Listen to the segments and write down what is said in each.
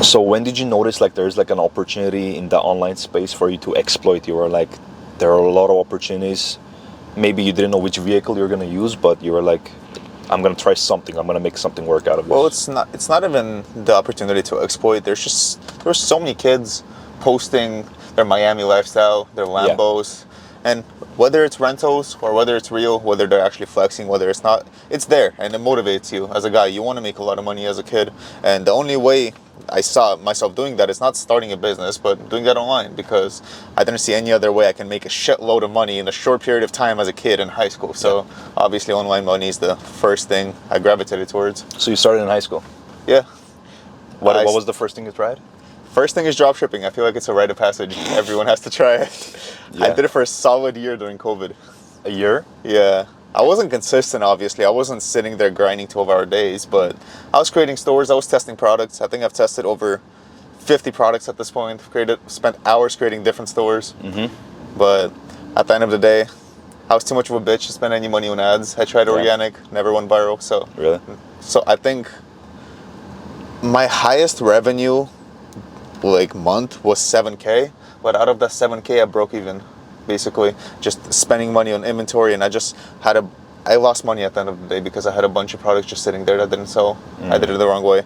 So when did you notice like there's like an opportunity in the online space for you to exploit? You were like, there are a lot of opportunities. Maybe you didn't know which vehicle you're going to use, but you were like, I'm going to try something. I'm going to make something work out of this. Well, it's not even the opportunity to exploit. There's so many kids posting their Miami lifestyle, their Lambos, and whether it's rentals or whether it's real, whether they're actually flexing, whether it's not, it's there and it motivates you as a guy. You want to make a lot of money as a kid, and the only way I saw myself doing that is not starting a business, but doing that online, because I didn't see any other way I can make a shitload of money in a short period of time as a kid in high school. So obviously online money is the first thing I gravitated towards. So you started in high school? Yeah. What was the first thing you tried? First thing is dropshipping. I feel like it's a rite of passage. Everyone has to try it. I did it for a solid year during COVID. A year? Yeah. I wasn't consistent, obviously. I wasn't sitting there grinding 12-hour days, but I was creating stores. I was testing products. I think I've tested over 50 products at this point. Spent hours creating different stores. But at the end of the day, I was too much of a bitch to spend any money on ads. I tried organic, never went viral. So really? So I think my highest revenue month was 7K, but out of that 7K, I broke even. Basically, just spending money on inventory, and I lost money at the end of the day because I had a bunch of products just sitting there that didn't sell. I did it the wrong way.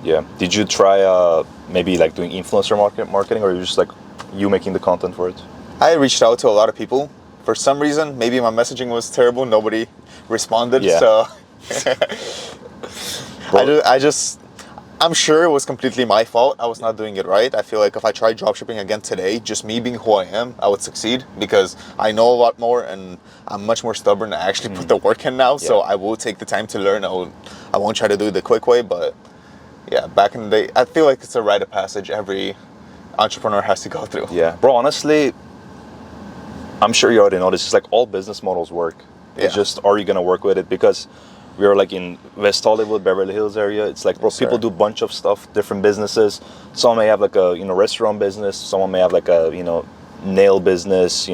Yeah. Did you try maybe like doing influencer marketing, or you just like you making the content for it? I reached out to a lot of people. For some reason, maybe my messaging was terrible. Nobody responded. Yeah. So I'm sure it was completely my fault. I was not doing it right. I feel like if I tried dropshipping again today, just me being who I am, I would succeed, because I know a lot more and I'm much more stubborn. I actually put the work in now, so I will take the time to learn. I won't try to do it the quick way, but yeah, back in the day, I feel like it's a rite of passage every entrepreneur has to go through. Yeah, bro, honestly, I'm sure you already know this. It's like all business models work. It's just, are you going to work with it? Because we are like in West Hollywood, Beverly Hills area. It's like, bro, people do a bunch of stuff, different businesses. Someone may have like a, restaurant business. Someone may have like a, nail business,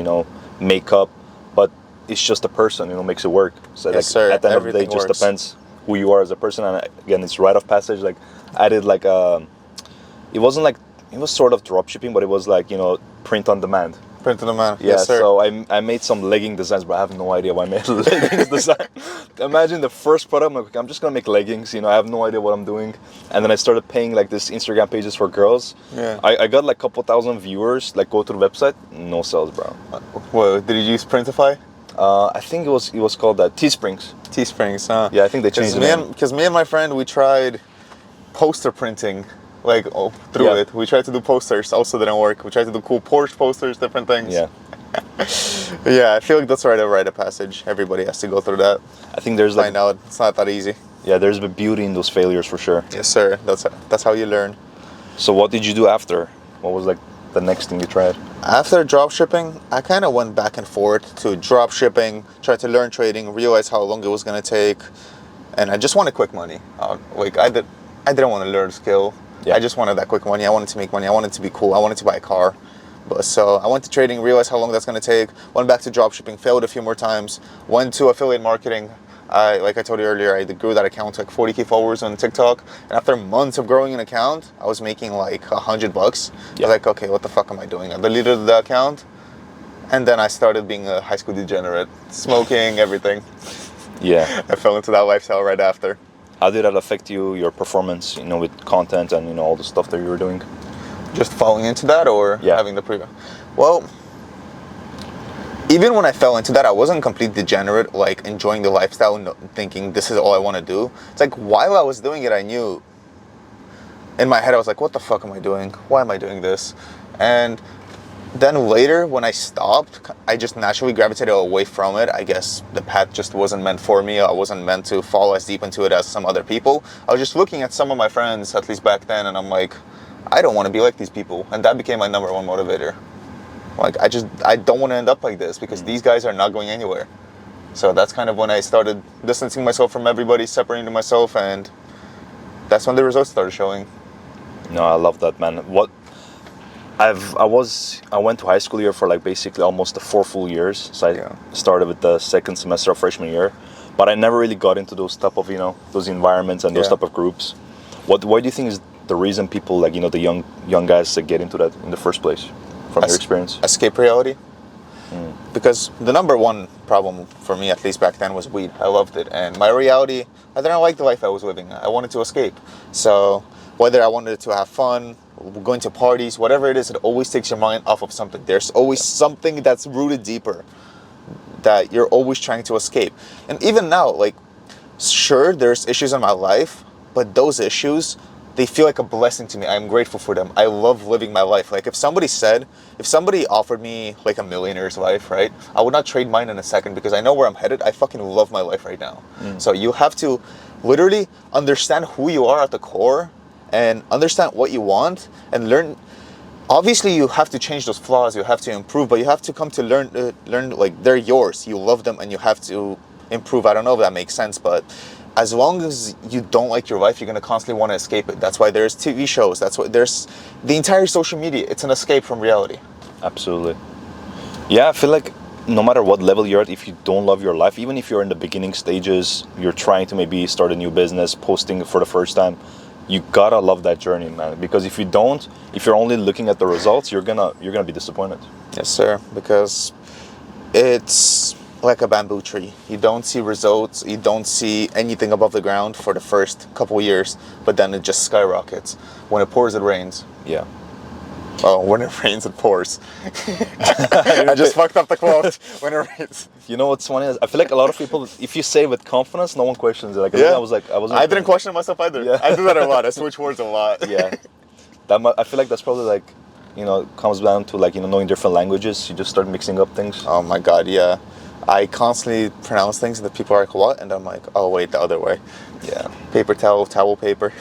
makeup. But it's just a person, makes it work. So at the end of the day, it just depends who you are as a person. And again, it's rite of passage. Like I did like it wasn't like, it was sort of drop shipping, but it was like, print on demand. Print on demand. Yeah, yes, sir. So I made some legging designs, but I have no idea why I made leggings design. Imagine the first product, I'm just gonna make leggings, I have no idea what I'm doing. And then I started paying like this Instagram pages for girls. Yeah. I got like a couple thousand viewers, like go to the website, no sales, bro. Well, did you use Printify? I think it was called Teesprings. Teesprings, huh? Yeah, I think they changed the name. Because me and my friend, we tried poster printing. Through it. We tried to do posters, also didn't work. We tried to do cool Porsche posters, different things. Yeah. Yeah, I feel like that's a rite of passage. Everybody has to go through that. I think there's find out it's not that easy. Yeah, there's the beauty in those failures for sure. Yes, sir. That's how you learn. So what did you do after? What was like the next thing you tried? After dropshipping, I kind of went back and forth to dropshipping, tried to learn trading, realized how long it was going to take, and I just wanted quick money. I didn't want to learn skill. Yeah. I just wanted that quick money. I wanted to make money. I wanted to be cool. I wanted to buy a car. So I went to trading, realized how long that's going to take. Went back to dropshipping, failed a few more times. Went to affiliate marketing. Like I told you earlier, I grew that account to like 40K followers on TikTok. And after months of growing an account, I was making like $100. Yeah. I was like, okay, what the fuck am I doing? I deleted the account. And then I started being a high school degenerate, smoking, everything. Yeah. I fell into that lifestyle right after. How did that affect your performance, with content and, all the stuff that you were doing? Just falling into that, or having the previous? Well, even when I fell into that, I wasn't complete degenerate, like enjoying the lifestyle and thinking this is all I want to do. It's like while I was doing it, I knew in my head, I was like, what the fuck am I doing? Why am I doing this? And then later, when I stopped, I just naturally gravitated away from it. I guess the path just wasn't meant for me. I wasn't meant to fall as deep into it as some other people. I was just looking at some of my friends, at least back then, and I'm like, I don't want to be like these people. And that became my number one motivator. Like, I don't want to end up like this, because these guys are not going anywhere. So that's kind of when I started distancing myself from everybody, separating myself, and that's when the results started showing. No, I love that, man. I went to high school here for like basically almost 4 full years. So I started with the second semester of freshman year, but I never really got into those type of, those environments and those type of groups. What do you think is the reason people like the young guys that get into that in the first place from your experience? Escape reality. Because the number one problem for me, at least back then, was weed. I loved it, and my reality, I didn't like the life I was living. I wanted to escape. So whether I wanted to have fun, going to parties, whatever it is, it always takes your mind off of something. There's always something that's rooted deeper that you're always trying to escape. And even now, like, sure, there's issues in my life, but those issues, they feel like a blessing to me. I'm grateful for them. I love living my life. Like, if somebody offered me like a millionaire's life, right, I would not trade mine in a second, because I know where I'm headed. I fucking love my life right now. So you have to literally understand who you are at the core and understand what you want and learn. Obviously, you have to change those flaws. You have to improve, but you have to come to learn like they're yours. You love them, and you have to improve. I don't know if that makes sense, but as long as you don't like your life, you're gonna constantly want to escape it. That's why there's TV shows. That's why there's the entire social media. It's an escape from reality. Absolutely. Yeah, I feel like no matter what level you're at, if you don't love your life, even if you're in the beginning stages, you're trying to maybe start a new business, posting for the first time, you gotta love that journey, man. Because if you don't, if you're only looking at the results, you're gonna be disappointed. Yes, sir. Because it's like a bamboo tree. You don't see results. You don't see anything above the ground for the first couple years, but then it just skyrockets. When it pours, it rains. Yeah. Oh, when it rains, it pours. I just fucked up the quote. When it rains. You know what's funny is I feel like a lot of people, if you say with confidence, no one questions it. Like, Yeah. I didn't question myself either. Yeah. I do that a lot. I switch words a lot. Yeah. I feel like that's probably like, comes down to like, knowing different languages. You just start mixing up things. Oh my God, yeah. I constantly pronounce things that people are like, what? And I'm like, oh wait, the other way. Yeah. Paper towel, towel paper.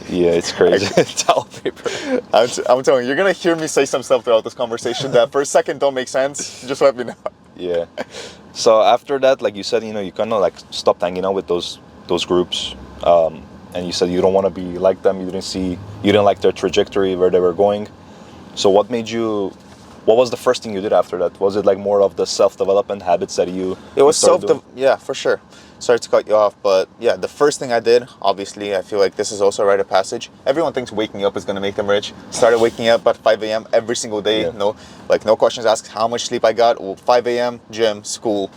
Yeah, it's crazy. Towel paper. I'm telling you, you're going to hear me say some stuff throughout this conversation that for a second don't make sense. Just let me know. Yeah. So after that, like you said, you kind of like stopped hanging out with those groups. And you said you don't want to be like them. You didn't like their trajectory, where they were going. So what was the first thing you did after that? Was it like more of the self-development habits that It was yeah, for sure. Sorry to cut you off, but yeah, the first thing I did, obviously, I feel like this is also a rite of passage. Everyone thinks waking up is going to make them rich. Started waking up at 5 a.m. every single day. Yeah. No questions asked how much sleep I got. Well, 5 a.m., gym, school.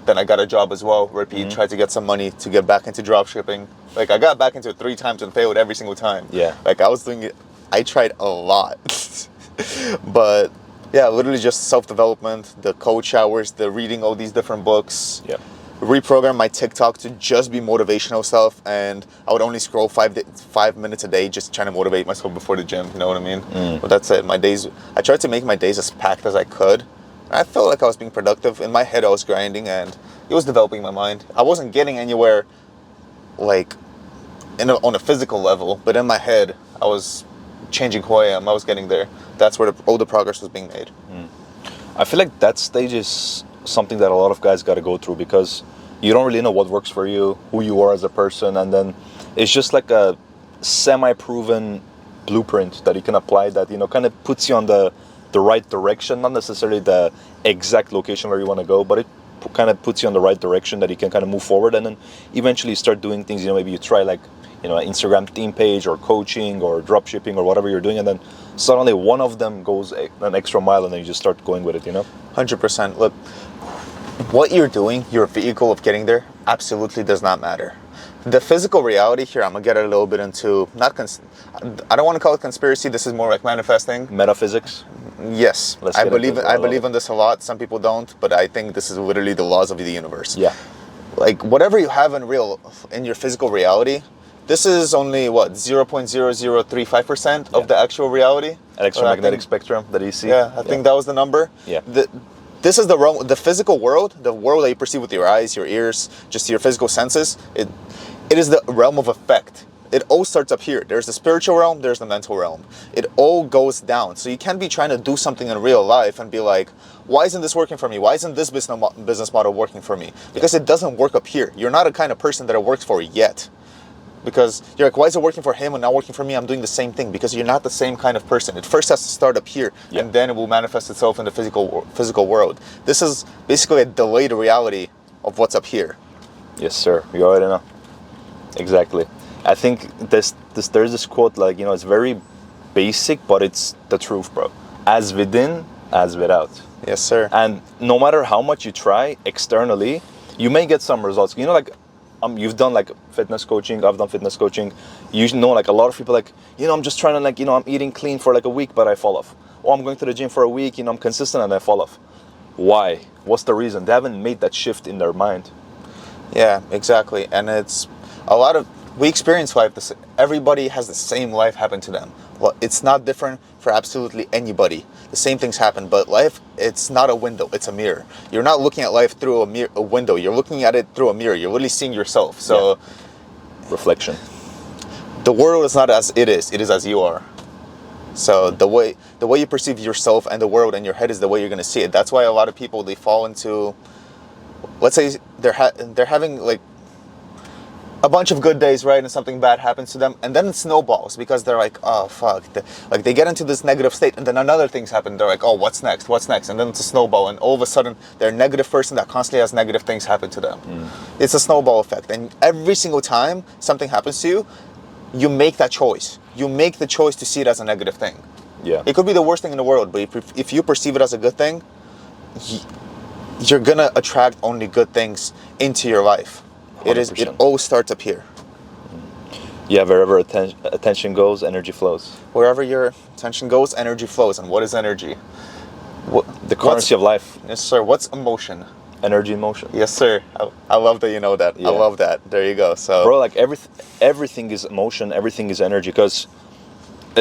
Then I got a job as well, repeat, tried to get some money to get back into dropshipping. Like, I got back into it 3 times and failed every single time. Yeah. Like, I was doing it, I tried a lot. But yeah, literally just self-development, the coach hours, the reading all these different books. Yeah. Reprogram my TikTok to just be motivational stuff, and I would only scroll 5 minutes a day just trying to motivate myself before the gym, you know what I mean? But that's it. I tried to make my days as packed as I could. I felt like I was being productive. In my head, I was grinding, and it was developing my mind. I wasn't getting anywhere, like, on a physical level, but in my head, I was changing who I am. I was getting there. That's where all the progress was being made. I feel like that stage is something that a lot of guys got to go through, because you don't really know what works for you, who you are as a person, and then it's just like a semi-proven blueprint that you can apply that, kind of puts you on the right direction, not necessarily the exact location where you want to go, but it kind of puts you on the right direction that you can kind of move forward, and then eventually start doing things, maybe you try like, an Instagram theme page or coaching or dropshipping or whatever you're doing, and then suddenly one of them goes an extra mile, and then you just start going with it, 100%. Look, what you're doing, your vehicle of getting there, absolutely does not matter. The physical reality here, I'm going to get a little bit into, I don't want to call it conspiracy, this is more like manifesting. Metaphysics? Yes. I believe in this a lot. Some people don't, but I think this is literally the laws of the universe. Yeah. Like, whatever you have in your physical reality, this is only, 0.0035% of the actual reality? Electromagnetic spectrum that you see? Yeah, I think that was the number. Yeah. This is the realm, the physical world, the world that you perceive with your eyes, your ears, just your physical senses. It is the realm of effect. It all starts up here. There's the spiritual realm, there's the mental realm. It all goes down. So you can't be trying to do something in real life and be like, why isn't this working for me? Why isn't this business model working for me? Because it doesn't work up here. You're not a kind of person that it works for yet. Because you're like, why is it working for him and not working for me? I'm doing the same thing. Because you're not the same kind of person. It first has to start up here, and then it will manifest itself in the physical world. This is basically a delayed reality of what's up here. Yes, sir. You already know. Exactly. I think there's this quote, like, you know, it's very basic, but it's the truth, bro. As within, as without. Yes, sir. And no matter how much you try externally, you may get some results. You know, like, you've done like fitness coaching, I've done fitness coaching. You know, like a lot of people like, you know, I'm just trying to, like, you know, I'm eating clean for like a week, but I fall off. Or I'm going to the gym for a week, you know, I'm consistent and I fall off. Why? What's the reason? They haven't made that shift in their mind. Yeah, exactly. And it's a lot of, we experience life, everybody has the same life happen to them. Well, it's not different for absolutely anybody. The same things happen, but life, it's not a window, it's a mirror. You're not looking at life through a window, you're looking at it through a mirror. You're really seeing yourself. So reflection. The world is not as it is as you are. So the way you perceive yourself and the world in your head is the way you're going to see it. That's why a lot of people, they fall into, let's say they're having like a bunch of good days, right, and something bad happens to them, and then it snowballs because they're like, oh fuck, like they get into this negative state, and then another things happen. They're like, oh, what's next, and then it's a snowball, and all of a sudden they're a negative person that constantly has negative things happen to them. It's a snowball effect, and every single time something happens to you, you make that choice. You make the choice to see it as a negative thing. Yeah, it could be the worst thing in the world, but if you perceive it as a good thing, you're gonna attract only good things into your life. 100%. It all starts up here. Yeah, wherever attention goes, energy flows. Wherever your attention goes, energy flows. And what is energy? The currency of life. Yes, sir. What's emotion? Energy in motion. Yes, sir. I love that you know that. Yeah. I love that. There you go. So, bro, like everything is emotion. Everything is energy. Because,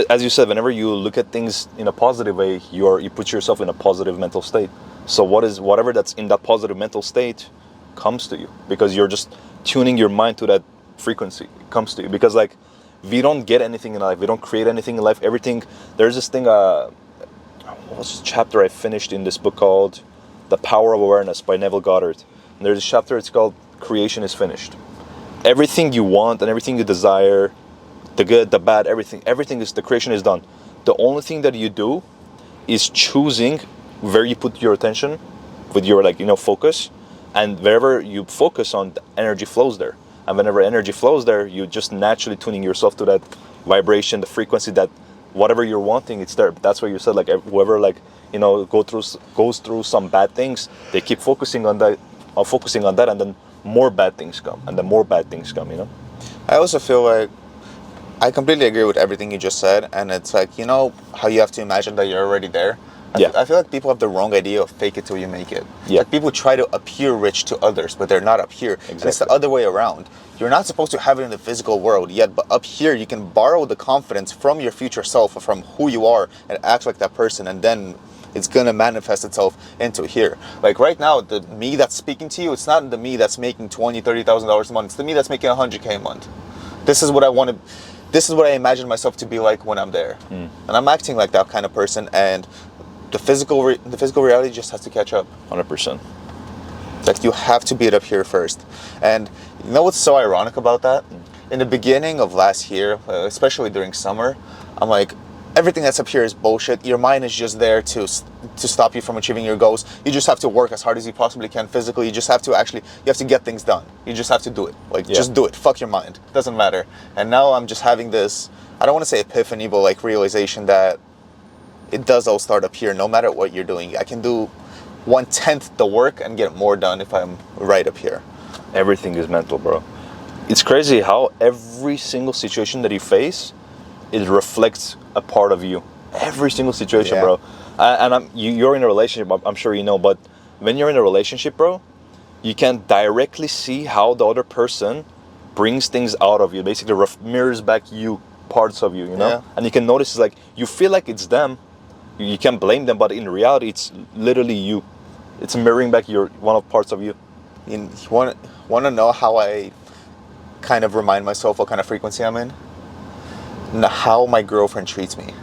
as you said, whenever you look at things in a positive way, you put yourself in a positive mental state. So whatever that's in that positive mental state comes to you, because you're just tuning your mind to that frequency. It comes to you because, like, we don't get anything in life, we don't create anything in life. Everything, there's this thing, what was this chapter I finished in this book called The Power of Awareness by Neville Goddard, and there's a chapter, it's called Creation is Finished. Everything you want and everything you desire, the good, the bad, everything is, the creation is done. The only thing that you do is choosing where you put your attention with your, like, you know, focus. And wherever you focus on, the energy flows there. And whenever energy flows there, you're just naturally tuning yourself to that vibration, the frequency, that whatever you're wanting, it's there. That's why you said, like, whoever, like, you know, goes through some bad things, they keep focusing on that, and then more bad things come, and then more bad things come, you know? I also feel like I completely agree with everything you just said. And it's like, you know how you have to imagine that you're already there? I feel like people have the wrong idea of fake it till you make it. Yeah. Like, people try to appear rich to others, but they're not up here. Exactly. And it's the other way around. You're not supposed to have it in the physical world yet, but up here you can borrow the confidence from your future self, or from who you are, and act like that person, and then it's gonna manifest itself into here. Like right now, the me that's speaking to you, it's not the me that's making $20,000, $30,000 a month. It's the me that's making $100K a month. This is what I want to. This is what I imagine myself to be like when I'm there, and I'm acting like that kind of person. And the physical reality just has to catch up. 100%. Like, you have to be up here first. And you know what's so ironic about that? In the beginning of last year, especially during summer, I'm like, everything that's up here is bullshit. Your mind is just there to stop you from achieving your goals. You just have to work as hard as you possibly can physically. You just have to you have to get things done. You just have to do it. Like, just do it. Fuck your mind. It doesn't matter. And now I'm just having this, I don't want to say epiphany, but like realization that it does all start up here. No matter what you're doing, I can do 1/10 the work and get more done if I'm right up here. Everything is mental, bro. It's crazy how every single situation that you face, it reflects a part of you. Every single situation, bro. And you're in a relationship, I'm sure you know, but when you're in a relationship, bro, you can directly see how the other person brings things out of you. Basically mirrors back you, parts of you, you know? And you can notice, it's like, you feel like it's them. You can't blame them, but in reality, it's literally you. It's mirroring back one of parts of you. You want to know how I kind of remind myself what kind of frequency I'm in? How my girlfriend treats me.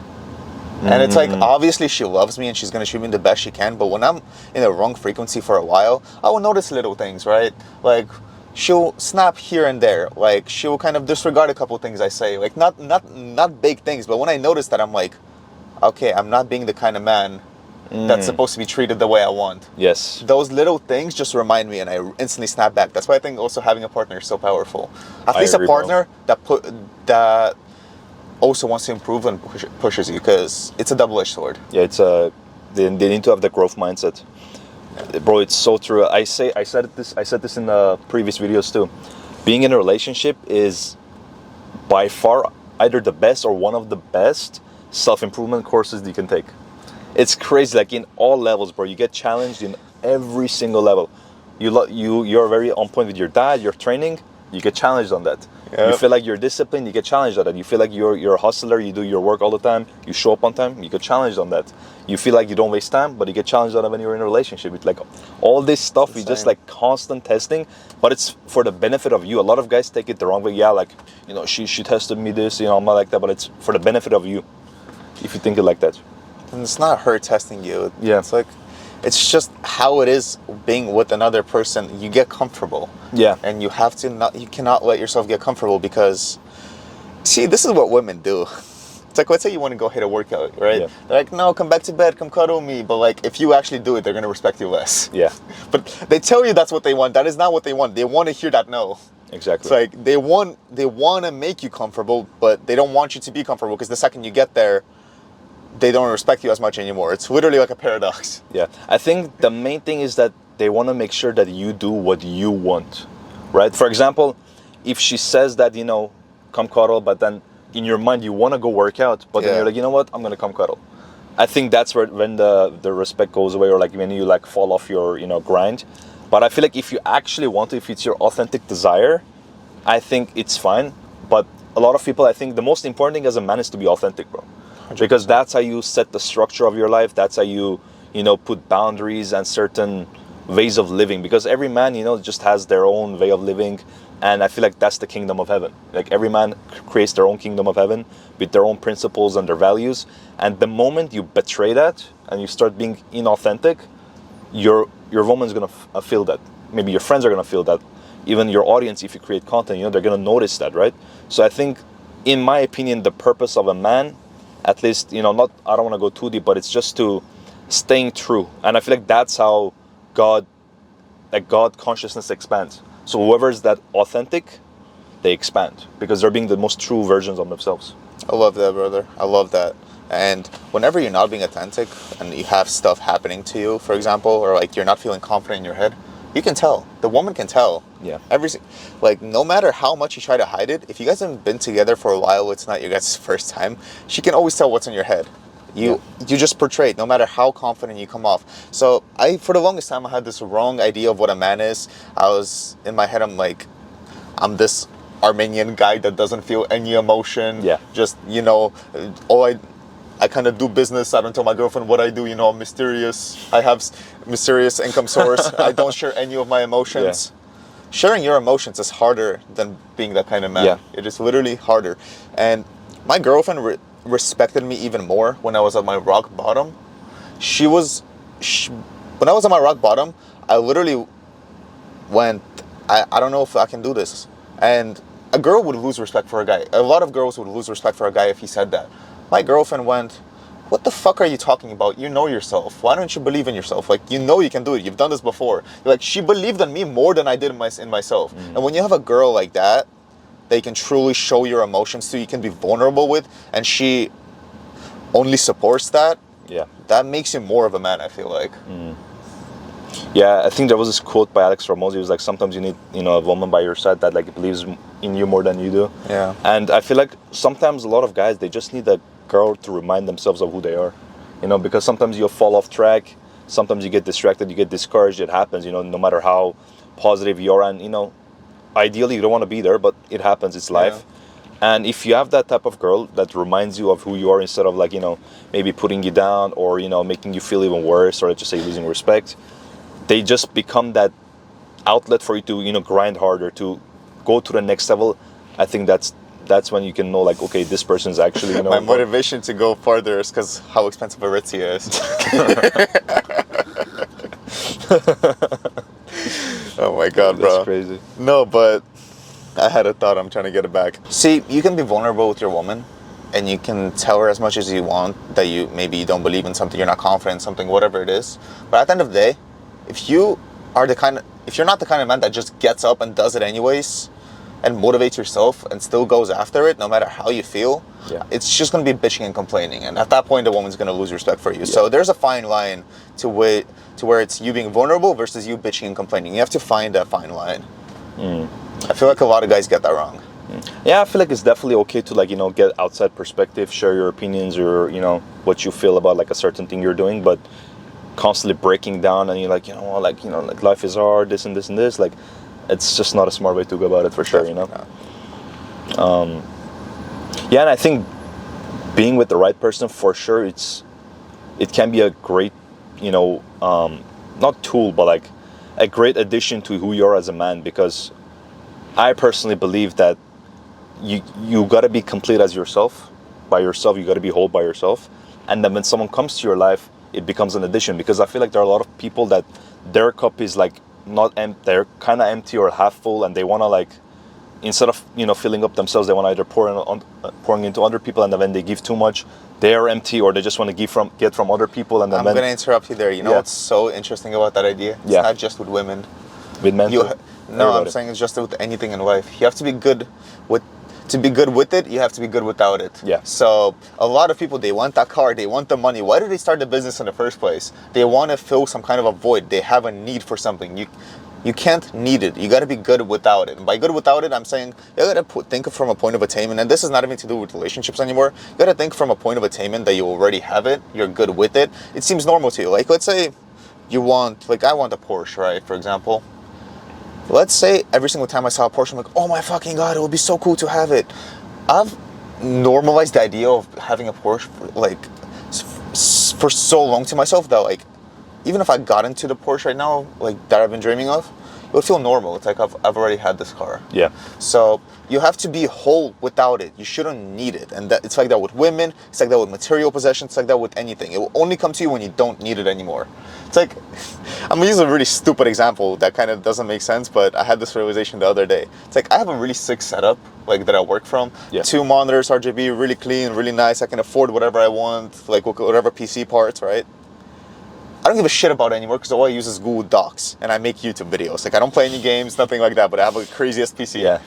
And it's like, obviously she loves me and she's going to treat me the best she can, but when I'm in the wrong frequency for a while, I will notice little things, right? Like, she'll snap here and there. Like, she'll kind of disregard a couple things I say. Like, not big things, but when I notice that, I'm like, okay, I'm not being the kind of man that's supposed to be treated the way I want. Yes. Those little things just remind me, and I instantly snap back. That's why I think also having a partner is so powerful. At least a partner that also wants to improve and pushes you, because it's a double-edged sword. Yeah, it's they need to have the growth mindset. Bro, it's so true. I said this in the previous videos too. Being in a relationship is by far either the best or one of the best self-improvement courses you can take. It's crazy, like in all levels, bro. You get challenged in every single level. You're very on point with your diet, your training. You get challenged on that. Yep. You feel like you're disciplined, you get challenged on that. You feel like you're a hustler, you do your work all the time, you show up on time, you get challenged on that. You feel like you don't waste time, but you get challenged on it when you're in a relationship. It's like all this stuff is just like constant testing, but it's for the benefit of you. A lot of guys take it the wrong way. Yeah, like, you know, she tested me this, you know, I'm not like that, but it's for the benefit of you, if you think it like that. And it's not her testing you. Yeah. It's like, it's just how it is being with another person. You get comfortable. Yeah. And you have to you cannot let yourself get comfortable, because, see, this is what women do. It's like, let's say you want to go hit a workout, right? Yeah. They're like, no, come back to bed, come cuddle me. But like, if you actually do it, they're going to respect you less. Yeah. But they tell you that's what they want. That is not what they want. They want to hear that no. Exactly. It's like, they want to make you comfortable, but they don't want you to be comfortable, because the second you get there, they don't respect you as much anymore. It's literally like a paradox. Yeah. I think the main thing is that they want to make sure that you do what you want, right? For example, if she says that, you know, come cuddle, but then in your mind you want to go work out, but then you're like, you know what, I'm going to come cuddle. I think that's when the respect goes away, or like when you like fall off your, you know, grind. But I feel like if you actually want to, if it's your authentic desire, I think it's fine. But a lot of people, I think the most important thing as a man is to be authentic, bro. 100%. Because that's how you set the structure of your life. That's how you know, put boundaries and certain ways of living. Because every man, you know, just has their own way of living. And I feel like that's the kingdom of heaven. Like every man creates their own kingdom of heaven with their own principles and their values. And the moment you betray that and you start being inauthentic, your woman's going to feel that. Maybe your friends are going to feel that. Even your audience, if you create content, you know, they're going to notice that, right? So I think, in my opinion, the purpose of a man, at least, you know, I don't want to go too deep, but it's just to staying true. And I feel like that's how God consciousness expands. So whoever's that authentic, they expand, because they're being the most true versions of themselves. I love that, brother. I love that. And whenever you're not being authentic and you have stuff happening to you, for example, or like you're not feeling confident in your head, you can tell. The woman can tell. Yeah. Like, no matter how much you try to hide it, if you guys haven't been together for a while, it's not your guys' first time, she can always tell what's in your head. You just portray it, no matter how confident you come off. So for the longest time, I had this wrong idea of what a man is. I was, in my head, I'm like, I'm this Armenian guy that doesn't feel any emotion. Yeah. Just, you know, I kind of do business. I don't tell my girlfriend what I do. You know, I'm mysterious. I have mysterious income source. I don't share any of my emotions. Yeah. Sharing your emotions is harder than being that kind of man. Yeah. It is literally harder. And my girlfriend respected me even more when I was at my rock bottom. When I was at my rock bottom, I literally went, I don't know if I can do this. And a girl would lose respect for a guy. A lot of girls would lose respect for a guy if he said that. My girlfriend went, what the fuck are you talking about? You know yourself. Why don't you believe in yourself? Like, you know you can do it. You've done this before. Like, she believed in me more than I did in myself. Mm. And when you have a girl like that, they can truly show your emotions to, you can be vulnerable with, and she only supports that, that makes you more of a man, I feel like. Mm. Yeah, I think there was this quote by Alex Ramosi. It was like, sometimes you need, you know, a woman by your side that like believes in you more than you do. Yeah. And I feel like sometimes a lot of guys, they just need a girl to remind themselves of who they are. You know, because sometimes you'll fall off track. Sometimes you get distracted, you get discouraged. It happens, you know, no matter how positive you are. And, you know, ideally you don't want to be there, but it happens. It's life. Yeah. And if you have that type of girl that reminds you of who you are, instead of like, you know, maybe putting you down or, you know, making you feel even worse, or let's just say losing respect, they just become that outlet for you to, you know, grind harder, to go to the next level. I think that's when you can know, like, okay, this person's actually, you know. My motivation to go farther is because how expensive Aritzia is. Oh my God, bro. That's crazy. No, but I had a thought. I'm trying to get it back. See, you can be vulnerable with your woman, and you can tell her as much as you want that you maybe you don't believe in something, you're not confident in something, whatever it is. But at the end of the day, if you're not the kind of man that just gets up and does it anyways, and motivates yourself and still goes after it no matter how you feel, it's just going to be bitching and complaining, and at that point the woman's going to lose respect for you. So there's a fine line to where it's you being vulnerable versus you bitching and complaining. You have to find that fine line. I feel like a lot of guys get that wrong. Yeah, I feel like it's definitely okay to, like, you know, get outside perspective, share your opinions, or, you know, what you feel about like a certain thing you're doing, but constantly breaking down and you're like, like life is hard, this and this and this, like, it's just not a smart way to go about it, for sure, you know. Yeah, and I think being with the right person, for sure, it can be a great, you know, not tool, but like a great addition to who you are as a man, because I personally believe that you got to be complete as yourself, by yourself. You got to be whole by yourself, and then when someone comes to your life, it becomes an addition. Because I feel like there are a lot of people that their cup is like not empty, they're kind of empty or half full, and they want to, like, instead of, you know, filling up themselves, they want to either pouring into other people, and then when they give too much, they are empty, or they just want to get from other people. And then I'm going to interrupt you there. You know what's so interesting about that idea? It's not just with women. With men too? No, I'm saying it's just with anything in life. You have to be good with it, you have to be good without it. Yeah. So a lot of people, they want that car, they want the money. Why did they start the business in the first place? They want to fill some kind of a void. They have a need for something. You can't need it. You got to be good without it. And by good without it, I'm saying you got to think from a point of attainment. And this is not even to do with relationships anymore. You got to think from a point of attainment that you already have it. You're good with it. It seems normal to you. Like, let's say you want, like, I want a Porsche, right? For example. Let's say every single time I saw a Porsche, I'm like, oh my fucking God, it would be so cool to have it. I've normalized the idea of having a Porsche for so long to myself that, like, even if I got into the Porsche right now, like, that I've been dreaming of, it would feel normal. It's like I've already had this car. Yeah. So you have to be whole without it. You shouldn't need it. And it's like that with women. It's like that with material possessions. It's like that with anything. It will only come to you when you don't need it anymore. It's like, I'm gonna use a really stupid example that kind of doesn't make sense, but I had this realization the other day. It's like, I have a really sick setup, like, that I work from. Yeah. 2 monitors, RGB, really clean, really nice. I can afford whatever I want, like whatever PC parts, right? I don't give a shit about it anymore because all I use is Google Docs and I make YouTube videos. Like, I don't play any games, nothing like that, but I have a craziest PC. Yeah.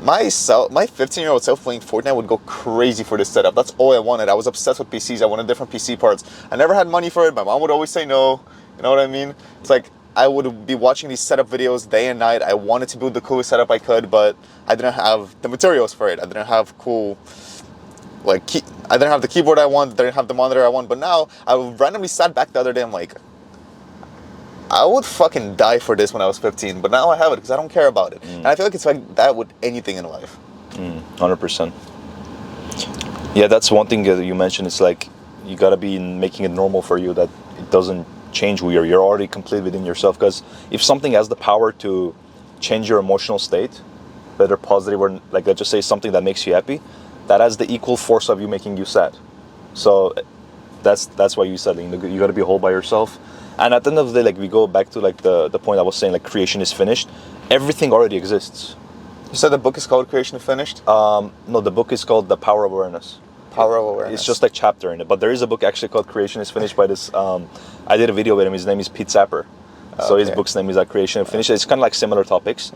My 15-year-old self playing Fortnite would go crazy for this setup. That's all I wanted. I was obsessed with PCs. I wanted different PC parts. I never had money for it. My mom would always say no. You know what I mean? It's like, I would be watching these setup videos day and night. I wanted to build the coolest setup I could, but I didn't have the materials for it. I didn't have cool, like, I didn't have the keyboard I want. I didn't have the monitor I want. But now, I randomly sat back the other day. I'm like, I would fucking die for this when I was 15, but now I have it because I don't care about it. And I feel like it's like that with anything in life. 100%. Yeah, that's one thing that you mentioned. It's like, you gotta be making it normal for you that it doesn't change who you're already complete within yourself. Because if something has the power to change your emotional state, whether positive or, like, let's just say something that makes you happy, that has the equal force of you making you sad. So that's why you said, you got to be whole by yourself. And at the end of the day, like, we go back to, like, the point I was saying, like, creation is finished. Everything already exists. You said the book is called Creation is Finished? No, the book is called The Power of Awareness. Power of Awareness. It's just a chapter in it. But there is a book actually called Creation is Finished by this, I did a video with him. His name is Pete Sapper. So his book's name is, like, Creation is Finished. It's kind of like similar topics.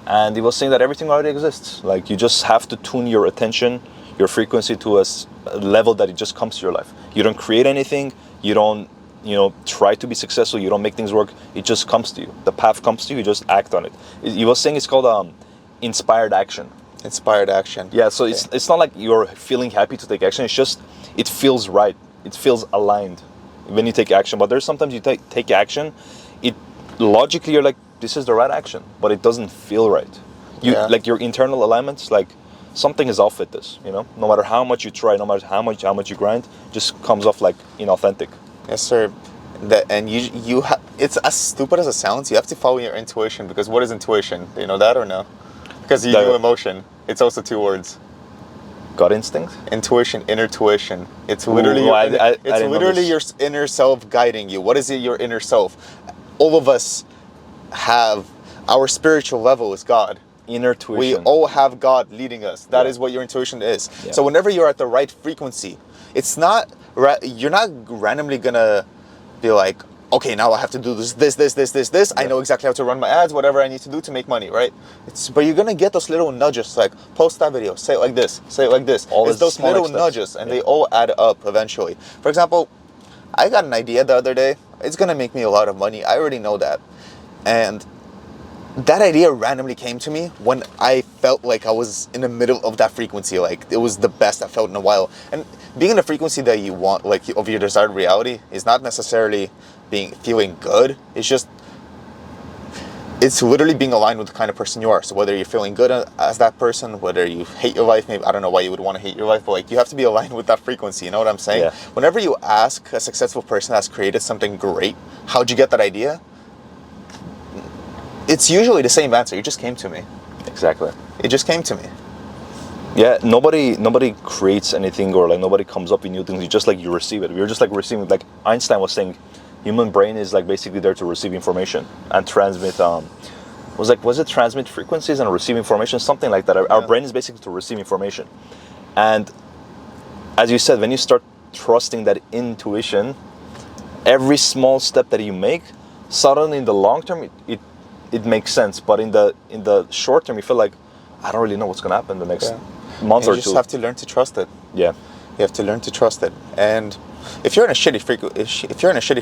And he was saying that everything already exists. Like, you just have to tune your attention, your frequency to a level that it just comes to your life. You don't create anything. You don't, try to be successful. You don't make things work. It just comes to you. The path comes to you. You just act on it. He was saying it's called inspired action. Inspired action. Yeah, so it's not like you're feeling happy to take action. It's just, it feels right. It feels aligned when you take action. But there's sometimes you take action, logically you're like, this is the right action, but it doesn't feel right. Like, your internal alignments, like, something is off with this, no matter how much you try, no matter how much you grind, just comes off like inauthentic. Yes, sir. And it's as stupid as it sounds, you have to follow your intuition, because what is intuition? Do you know that or no? Because you do emotion. It's also 2 words. Gut instinct? Intuition, inner tuition. It's literally your inner self guiding you. What is it, your inner self? All of us have, our spiritual level is God. inner We tuition. all have God leading us. That Yeah. is what your intuition is. Yeah. So whenever you're at the right frequency, it's not you're not randomly gonna be like, okay, now I have to do this. Yeah. I know exactly how to run my ads, whatever I need to do to make money, right? But you're gonna get those little nudges, like post that video, say it like this, say it like this. All It's the those small little steps. nudges, and Yeah. they all add up eventually. For example, I got an idea the other day. It's gonna make me a lot of money. I already know that, and that idea randomly came to me when I felt like I was in the middle of that frequency. Like it was the best I felt in a while. And being in the frequency that you want, like of your desired reality, is not necessarily feeling good. It's literally being aligned with the kind of person you are. So whether you're feeling good as that person, whether you hate your life, maybe I don't know why you would want to hate your life, but like you have to be aligned with that frequency. You know what I'm saying? Yeah. Whenever you ask a successful person that's created something great, how'd you get that idea? It's usually the same answer. You just came to me. Exactly. It just came to me. Yeah, nobody creates anything, or like nobody comes up with new things. You just like you receive it. We're just like receiving. Like Einstein was saying, human brain is like basically there to receive information and transmit. Was it transmit frequencies and receive information, something like that? Our brain is basically to receive information, and as you said, when you start trusting that intuition, every small step that you make, suddenly in the long term it makes sense. But in the short term, you feel like I don't really know what's gonna happen the next month or two. You just have to learn to trust it. Yeah. You have to learn to trust it. And if you're in a shitty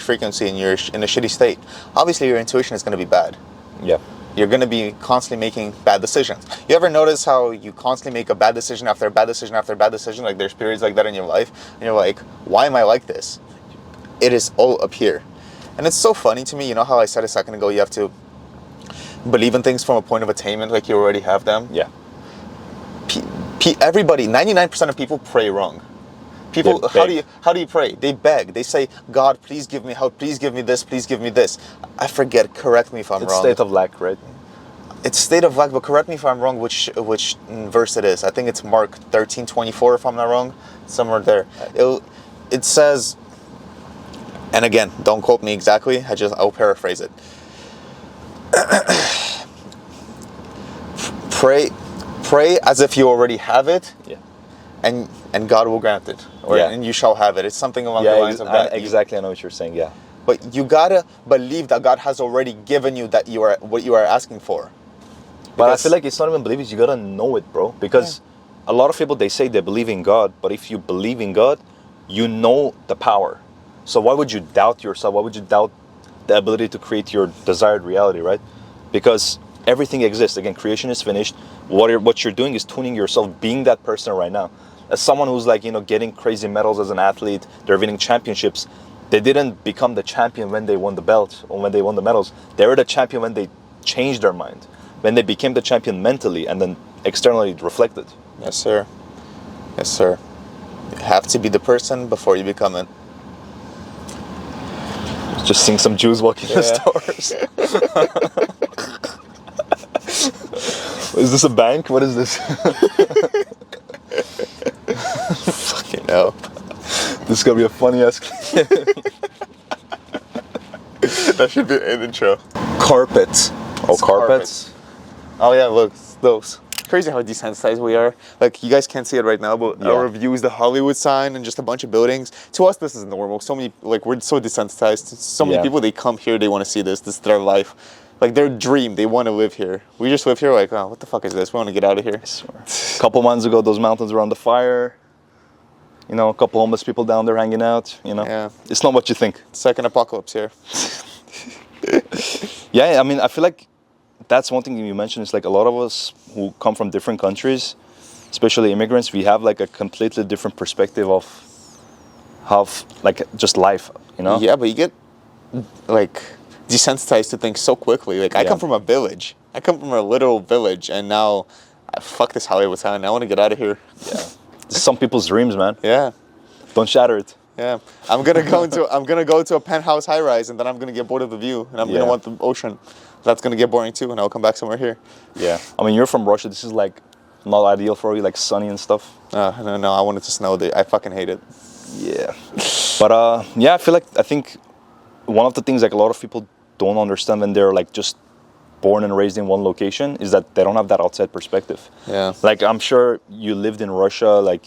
frequency and you're in a shitty state, obviously your intuition is going to be bad. Yeah. You're going to be constantly making bad decisions. You ever notice how you constantly make a bad decision after a bad decision after a bad decision? Like there's periods like that in your life, and you're like, why am I like this? It is all up here. And it's so funny to me, you know how I said a second ago, you have to believe in things from a point of attainment, like you already have them? Yeah. Everybody, 99% of people pray wrong. People, how do you pray? They beg. They say, God, please give me help. Please give me this. Please give me this. I forget. Correct me if I'm It's wrong. state of lack, right? It's state of lack, but correct me if I'm wrong. Which verse it is? I think it's Mark 13:24. If I'm not wrong, somewhere there. It says, and again, don't quote me exactly. I'll paraphrase it. Pray as if you already have it. Yeah. And God will grant it, and you shall have it. It's something along the lines of that. Exactly, I know what you're saying. Yeah, but you gotta believe that God has already given you what you are asking for. But I feel like it's not even believing; you gotta know it, bro. Because a lot of people, they say they believe in God, but if you believe in God, you know the power. So why would you doubt yourself? Why would you doubt the ability to create your desired reality, right? Because everything exists. Again, creation is finished. What you're doing is tuning yourself, being that person right now. As someone who's like, getting crazy medals as an athlete, they're winning championships. They didn't become the champion when they won the belt or when they won the medals. They were the champion when they changed their mind, when they became the champion mentally and then externally reflected. Yes, sir. Yes, sir. You have to be the person before you become it. Just seeing some Jews walking in the stores. Is this a bank? What is this? Fucking hell. This is gonna be a funny ass. That should be an intro. Carpets. Oh, carpets. Oh yeah, look, those. Crazy how desensitized we are. Like you guys can't see it right now, but our view is the Hollywood sign and just a bunch of buildings. To us, this is normal. So many, we're so desensitized. So many people, they come here, they want to see this. This is their life. Like their dream, they want to live here. We just live here like, oh, what the fuck is this? We want to get out of here. A couple months ago, those mountains were on the fire. A couple homeless people down there hanging out. Yeah. It's not what you think. Second apocalypse here. Yeah, I mean, I feel like that's one thing you mentioned. Is like a lot of us who come from different countries, especially immigrants, we have like a completely different perspective of how, like, just life. Yeah, but you get like desensitized to things so quickly. Like I come from a village. I come from a literal village, and now, fuck this Hollywood town. I want to get out of here. Yeah, this is some people's dreams, man. Yeah, don't shatter it. Yeah, I'm gonna go to a penthouse high rise, and then I'm gonna get bored of the view, and I'm gonna want the ocean. That's gonna get boring too, and I'll come back somewhere here. Yeah, I mean, you're from Russia. This is like not ideal for you, like sunny and stuff. No, I want it to snow. I fucking hate it. Yeah, but I think one of the things like a lot of people don't understand when they're like just born and raised in one location is that they don't have that outside perspective. Yeah. Like, I'm sure you lived in Russia, like,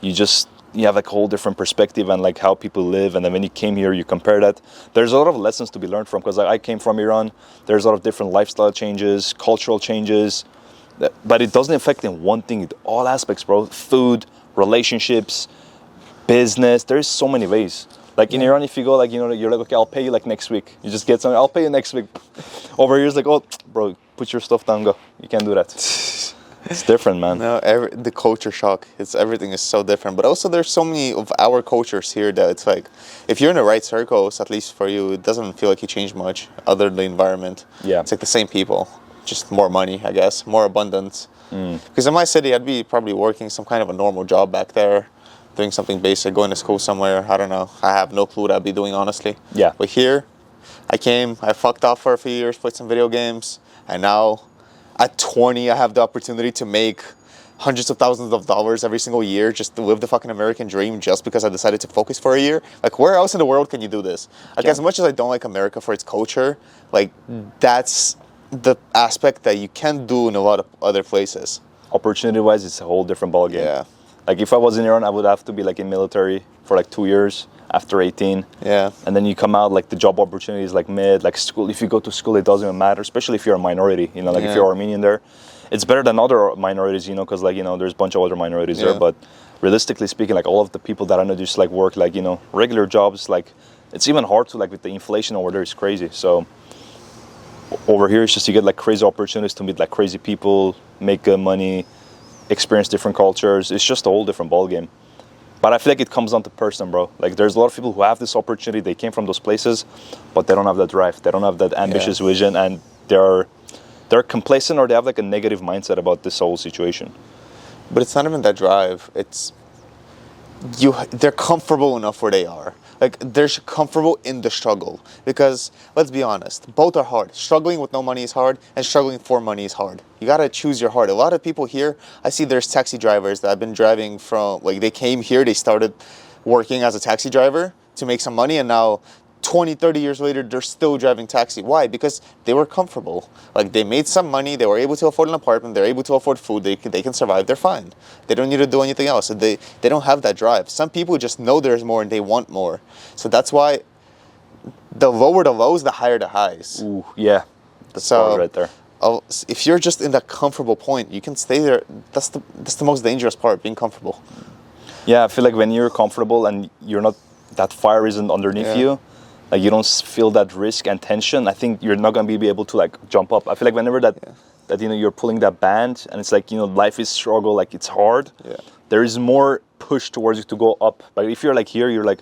you have like a whole different perspective and like how people live, and then when you came here, you compare that. There's a lot of lessons to be learned from, because like, I came from Iran. There's a lot of different lifestyle changes, cultural changes, but it doesn't affect in one thing, all aspects, bro. Food, relationships, business. There's so many ways. Like in Iran, if you go, like, you know, you're like, okay, I'll pay you like next week. You just get something, I'll pay you next week. Over here, it's like, oh, bro, put your stuff down, go. You can't do that. It's different, man. No, the culture shock. Everything is so different. But also, there's so many of our cultures here that it's like, if you're in the right circles, at least for you, it doesn't feel like you change much other than the environment. Yeah. It's like the same people, just more money, I guess, more abundance. Because in my city, I'd be probably working some kind of a normal job back there, doing something basic, going to school somewhere. I don't know. I have no clue what I'd be doing, honestly. Yeah. But here, I fucked off for a few years, played some video games, and now at 20, I have the opportunity to make hundreds of thousands of dollars every single year just to live the fucking American dream just because I decided to focus for a year. Like, where else in the world can you do this? Like, as much as I don't like America for its culture, like, that's the aspect that you can't do in a lot of other places. Opportunity-wise, it's a whole different ballgame. Yeah. Like, if I was in Iran, I would have to be like in military for like 2 years after 18. Yeah. And then you come out, like, the job opportunities, like mid, like school. If you go to school, it doesn't even matter, especially if you're a minority, you know, like if you're Armenian there. It's better than other minorities, you know, because, like, you know, there's a bunch of other minorities there. But realistically speaking, like, all of the people that I know just, like, work, like, you know, regular jobs, like, it's even hard to, like, with the inflation over there, it's crazy. So over here, it's just you get, like, crazy opportunities to meet, like, crazy people, make good money, experience different cultures. It's just a whole different ballgame. But I feel like it comes down to person, bro. Like, there's a lot of people who have this opportunity, they came from those places, but they don't have that drive, they don't have that ambitious vision, and they're complacent, or they have like a negative mindset about this whole situation. But it's not even that drive. They're comfortable enough where they are. Like, they're comfortable in the struggle. Because, let's be honest, both are hard. Struggling with no money is hard, and struggling for money is hard. You gotta choose your heart. A lot of people here, I see there's taxi drivers that have been driving from, like, they came here, they started working as a taxi driver to make some money, and now 20, 30 years later, they're still driving taxi. Why? Because they were comfortable. Like, they made some money, they were able to afford an apartment, they're able to afford food, they can survive, they're fine. They don't need to do anything else. They don't have that drive. Some people just know there's more and they want more. So that's why the lower the lows, the higher the highs. Ooh, yeah. That's right there. If you're just in that comfortable point, you can stay there. That's the most dangerous part, being comfortable. Yeah, I feel like when you're comfortable and you're not, that fire isn't underneath you, like, you don't feel that risk and tension, I think you're not going to be able to, like, jump up. I feel like whenever that you know, you're pulling that band and it's like, you know, life is struggle, like, it's hard, there is more push towards you to go up. But if you're like here, you're like,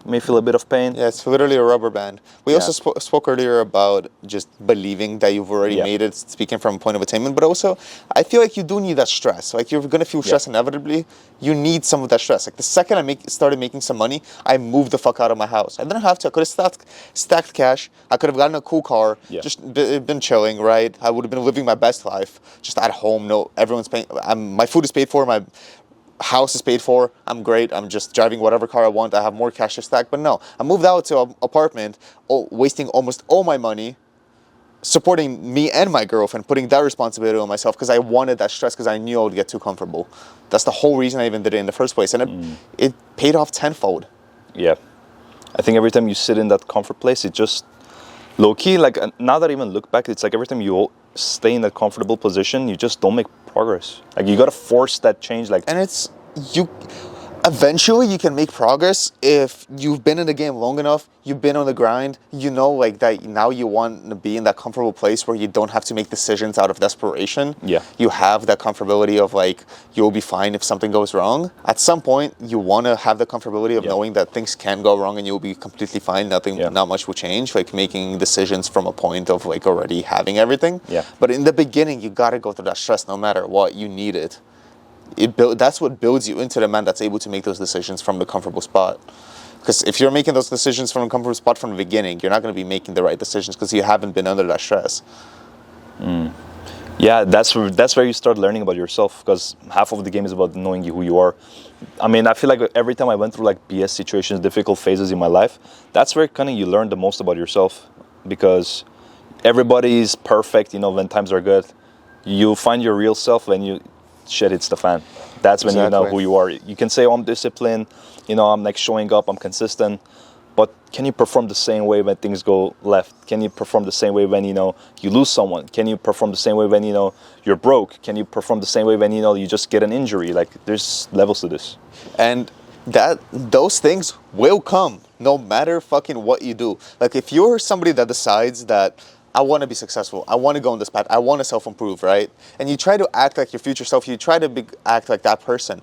you may feel a bit of pain. Yeah, it's literally a rubber band. We also spoke earlier about just believing that you've already made it, speaking from a point of attainment, but also I feel like you do need that stress. Like, you're going to feel stress inevitably. You need some of that stress. Like, the second I started making some money, I moved the fuck out of my house. I didn't have to. I could have stacked cash. I could have gotten a cool car, just been chilling, right? I would have been living my best life, just at home. No, everyone's paying. My food is paid for. My house is paid for. I'm great. I'm just driving whatever car I want. I have more cash to stack. But no, I moved out to an apartment, wasting almost all my money, supporting me and my girlfriend, putting that responsibility on myself because I wanted that stress, because I knew I would get too comfortable. That's the whole reason I even did it in the first place. And it paid off tenfold. Yeah. I think every time you sit in that comfort place, it just low-key, like, now that I even look back, it's like every time you stay in that comfortable position, you just don't make progress. Like, you got to force that change. Like, and eventually you can make progress if you've been in the game long enough, you've been on the grind, you know, like, that now you want to be in that comfortable place where you don't have to make decisions out of desperation. Yeah. You have that comfortability of, like, you'll be fine if something goes wrong. At some point, you want to have the comfortability of knowing that things can go wrong and you'll be completely fine. Not much will change, like, making decisions from a point of, like, already having everything. Yeah. But in the beginning, you got to go through that stress no matter what. You need it. That's what builds you into the man that's able to make those decisions from the comfortable spot. Because if you're making those decisions from a comfortable spot from the beginning, you're not going to be making the right decisions because you haven't been under that stress. Yeah, that's where you start learning about yourself, because half of the game is about knowing who you are. I mean, I feel like every time I went through, like, BS situations, difficult phases in my life, that's where kind of you learn the most about yourself, because everybody's perfect, when times are good. You find your real self when shit hits the fan. That's when you know who you are. You can say, oh, I'm disciplined, I'm like showing up, I'm consistent. But can you perform the same way when things go left? Can you perform the same way when, you lose someone? Can you perform the same way when, you're broke? Can you perform the same way when, you just get an injury? Like, there's levels to this. And those things will come no matter fucking what you do. Like, if you're somebody that decides that I want to be successful, I want to go on this path, I want to self-improve, right? And you try to act like your future self, you try to act like that person.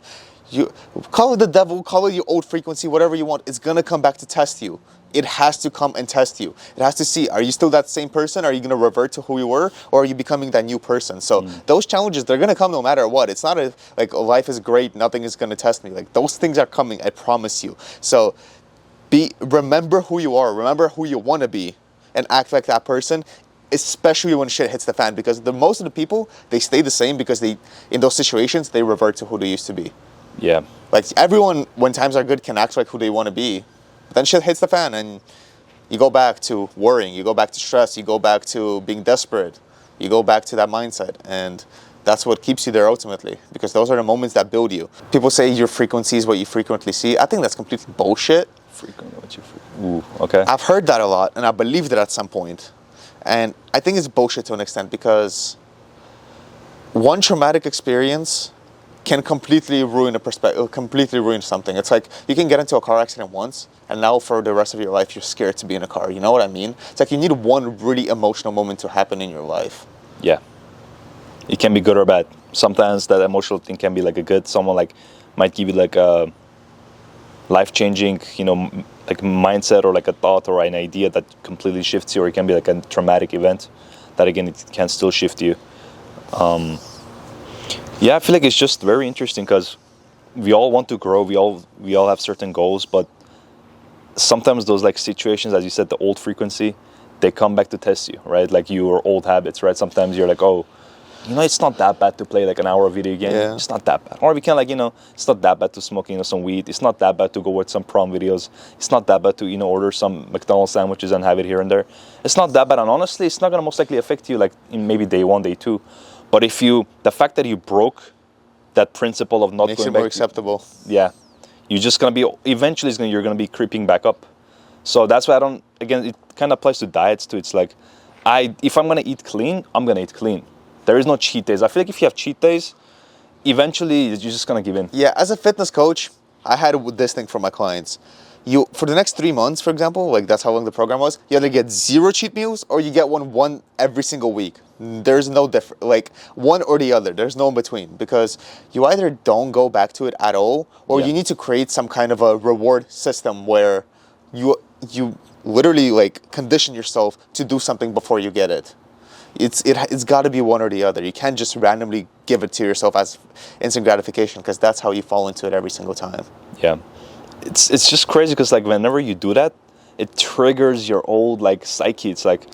You call it the devil, call it your old frequency, whatever you want. It's going to come back to test you. It has to come and test you. It has to see, are you still that same person? Are you going to revert to who you were? Or are you becoming that new person? So those challenges, they're going to come no matter what. It's not like life is great, nothing is going to test me. Like, those things are coming, I promise you. So remember who you are, remember who you want to be, and act like that person, especially when shit hits the fan. Because most of the people, they stay the same because in those situations, they revert to who they used to be. Yeah. Like, everyone, when times are good, can act like who they want to be. But then shit hits the fan and you go back to worrying, you go back to stress, you go back to being desperate, you go back to that mindset. And that's what keeps you there ultimately, because those are the moments that build you. People say your frequency is what you frequently see. I think that's completely bullshit. Okay. I've heard that a lot, and I believed it at some point. And I think it's bullshit to an extent, because one traumatic experience can completely ruin completely ruin something. It's like, you can get into a car accident once, and now for the rest of your life, you're scared to be in a car. You know what I mean? It's like, you need one really emotional moment to happen in your life. Yeah. It can be good or bad. Sometimes that emotional thing can be like a good, someone like might give you like a life-changing, like mindset or like a thought or an idea that completely shifts you, or it can be like a traumatic event that, again, it can still shift you. Yeah, I feel like it's just very interesting because we all want to grow. We all have certain goals, but sometimes those like situations, as you said, the old frequency, they come back to test you, right? Like your old habits, right? Sometimes you're like, oh, it's not that bad to play like an hour of video game. Yeah. It's not that bad. Or we can it's not that bad to smoke, some weed. It's not that bad to go watch some prom videos. It's not that bad to, order some McDonald's sandwiches and have it here and there. It's not that bad. And honestly, it's not going to most likely affect you like in maybe day 1, day 2. But the fact that you broke that principle of not makes going it more back, acceptable. Yeah, you're just gonna be eventually you're gonna be creeping back up. So that's why it kind of applies to diets too. It's like, if I'm gonna eat clean, I'm gonna eat clean. There is no cheat days. I feel like if you have cheat days, eventually you're just gonna give in. Yeah, as a fitness coach, I had this thing for my clients. For the next 3 months, for example, like that's how long the program was, you either get 0 cheat meals or you get one every single week. There's no difference, like one or the other. There's no in between, because you either don't go back to it at all, or you need to create some kind of a reward system where you literally like condition yourself to do something before you get it. It's got to be one or the other. You can't just randomly give it to yourself as instant gratification, because that's how you fall into it every single time. Yeah. It's just crazy because like whenever you do that, it triggers your old like psyche. It's like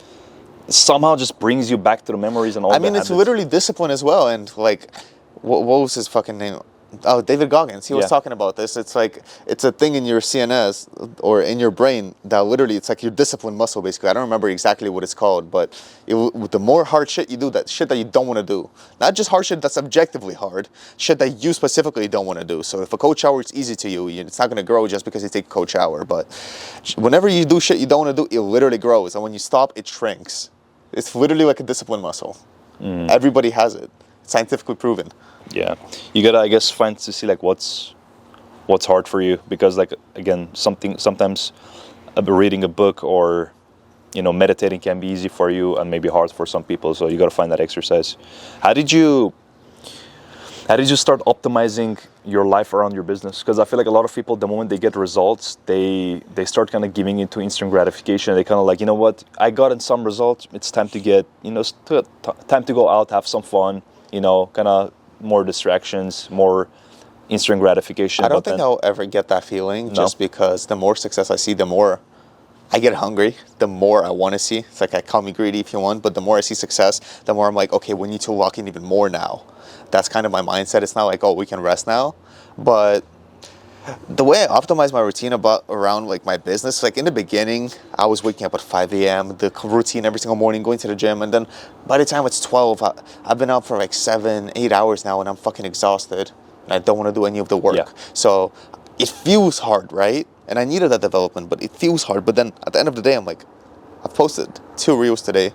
somehow just brings you back to the memories and all. I mean, it's literally discipline as well. And like, what was his fucking name? Oh, David Goggins. He was talking about this. It's like, it's a thing in your CNS or in your brain that literally, it's like your discipline muscle, basically. I don't remember exactly what it's called, but the more hard shit you do, that shit that you don't want to do, not just hard shit that's objectively hard, shit that you specifically don't want to do. So if a cold shower is easy to you, it's not going to grow just because you take a cold shower. But whenever you do shit you don't want to do, it literally grows. And when you stop, it shrinks. It's literally like a discipline muscle. Everybody has it. It's scientifically proven. Yeah, you gotta, I guess, find to see like what's hard for you, because like, again, sometimes reading a book or meditating can be easy for you and maybe hard for some people. So you gotta find that exercise. How did you start optimizing your life around your business? Because I feel like a lot of people, the moment they get results, they start kind of giving into instant gratification. They kind of like, what, I got in some results. It's time to get time to go out, have some fun. Kind of more distractions, more instant gratification. I don't think I'll ever get that feeling, just because the more success I see, the more I get hungry, the more I want to see. It's like, I call me greedy if you want, but the more I see success, the more I'm like, okay, we need to lock in even more now. That's kind of my mindset. It's not like, oh, we can rest now. But the way I optimize my routine around like my business, like in the beginning, I was waking up at 5 a.m., the routine every single morning, going to the gym, and then by the time it's 12, I've been up for like 7, 8 hours now, and I'm fucking exhausted, and I don't want to do any of the work. Yeah. So it feels hard, right? And I needed that development, but it feels hard. But then at the end of the day, I'm like, I've posted 2 reels today.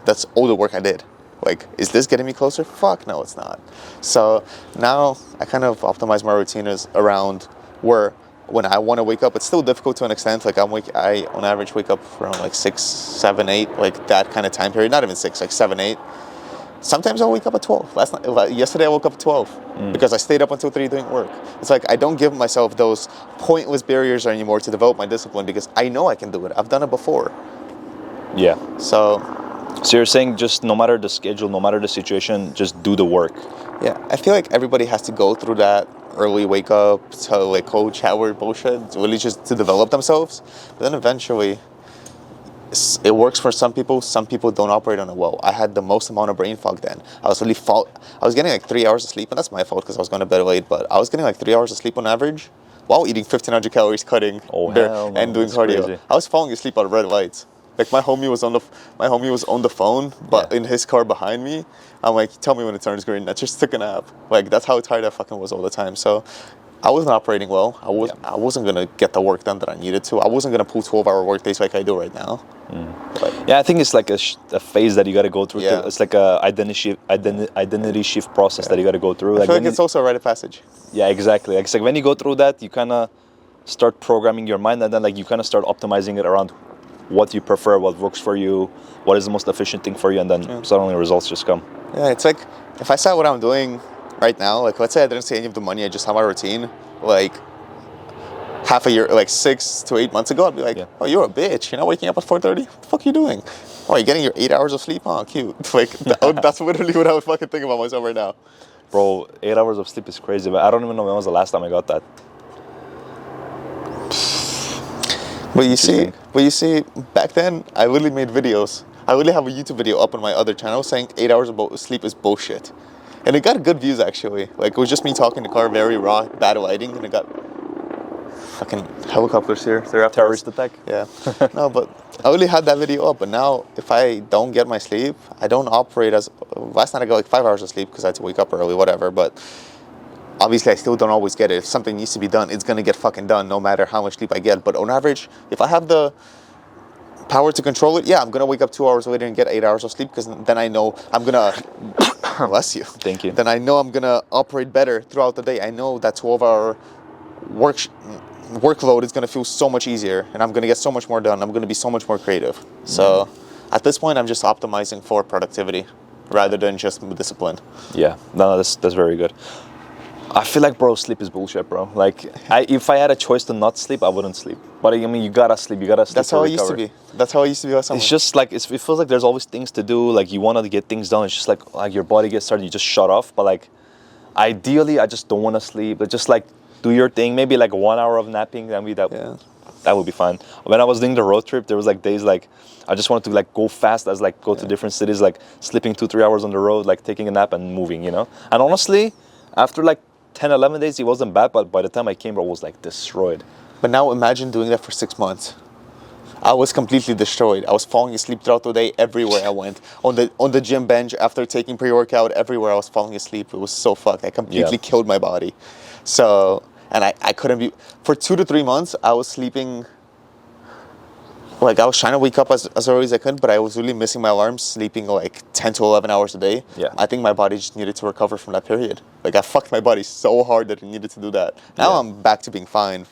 That's all the work I did. Like, is this getting me closer? Fuck no, it's not. So now I kind of optimize my routine around where when I want to wake up, it's still difficult to an extent. Like I on average wake up around like 6, 7, 8, like that kind of time period. Not even 6, like 7, 8. Sometimes I'll wake up at 12. Yesterday I woke up at 12 because I stayed up until 3 doing work. It's like I don't give myself those pointless barriers anymore to develop my discipline because I know I can do it. I've done it before. Yeah. So you're saying just no matter the schedule, no matter the situation, just do the work. Yeah, I feel like everybody has to go through that early wake up to like cold shower bullshit, really just to develop themselves. But then eventually, it works for some people. Some people don't operate on it well. I had the most amount of brain fog then. I was getting like 3 hours of sleep, and that's my fault because I was going to bed late. But I was getting like 3 hours of sleep on average while eating 1,500 calories, cutting and doing cardio. Crazy. I was falling asleep at red lights. Like my homie was on the phone, but in his car behind me. I'm like, tell me when it turns green. I just took a nap. Like that's how tired I fucking was all the time. So I wasn't operating well. I wasn't gonna get the work done that I needed to. I wasn't gonna pull 12-hour work days like I do right now. Yeah, I think it's like a phase that you got to go through. Yeah. It's like a identity shift process that you got to go through. I feel like it's also a rite of passage. Yeah, exactly. Like, it's like when you go through that, you kind of start programming your mind, and then like you kind of start optimizing it around what you prefer, what works for you, what is the most efficient thing for you, and then suddenly results just come. Yeah, it's like if I saw what I'm doing right now, like let's say I didn't see any of the money, I just have my routine, like half a year, like 6 to 8 months ago, I'd be like, oh, you're a bitch. You're not waking up at 4:30? What the fuck are you doing? Oh, you're getting your 8 hours of sleep? Oh, cute. Like, that's literally what I would fucking think about myself right now. Bro, 8 hours of sleep is crazy, but I don't even know when was the last time I got that. But you see, back then, I literally made videos. I literally have a YouTube video up on my other channel saying 8 hours of sleep is bullshit. And it got good views, actually. Like, it was just me talking in the car, very raw, bad lighting, and it got fucking helicopters here. They're after terrorist attack? Yeah. No, but I really had that video up, but now if I don't get my sleep, I don't operate as... Last night I got like 5 hours of sleep because I had to wake up early, whatever, but obviously I still don't always get it. If something needs to be done, it's going to get fucking done no matter how much sleep I get. But on average, if I have the power to control it, yeah, I'm going to wake up 2 hours later and get 8 hours of sleep because then I know I'm going to... Bless you. Thank you. Then I know I'm going to operate better throughout the day. I know that 12-hour workload is going to feel so much easier and I'm going to get so much more done. I'm going to be so much more creative. So at this point, I'm just optimizing for productivity rather than just discipline. Yeah, no, that's very good. I feel like, bro, sleep is bullshit, bro. Like, if I had a choice to not sleep, I wouldn't sleep. But I mean, you gotta sleep. That's how it used to be. That's how it used to be last summer. It's just like, it feels like there's always things to do. Like, you want to get things done. It's just like your body gets started, you just shut off. But like, ideally, I just don't want to sleep. But just like, do your thing. Maybe like 1 hour of napping. That would be fine. When I was doing the road trip, there was like days like, I just wanted to like go fast as like go to different cities, like sleeping 2-3 hours on the road, like taking a nap and moving, you know? And honestly, after like 10, 11 days, it wasn't bad, but by the time I came, I was like destroyed. But now imagine doing that for 6 months. I was completely destroyed. I was falling asleep throughout the day everywhere I went. On the gym bench, after taking pre-workout, everywhere I was falling asleep. It was so fucked. I completely killed my body. So, and I couldn't be... For 2 to 3 months, I was sleeping... Like, I was trying to wake up as early as I could, but I was really missing my alarms, sleeping like 10 to 11 hours a day. Yeah. I think my body just needed to recover from that period. Like, I fucked my body so hard that it needed to do that. Now I'm back to being fine,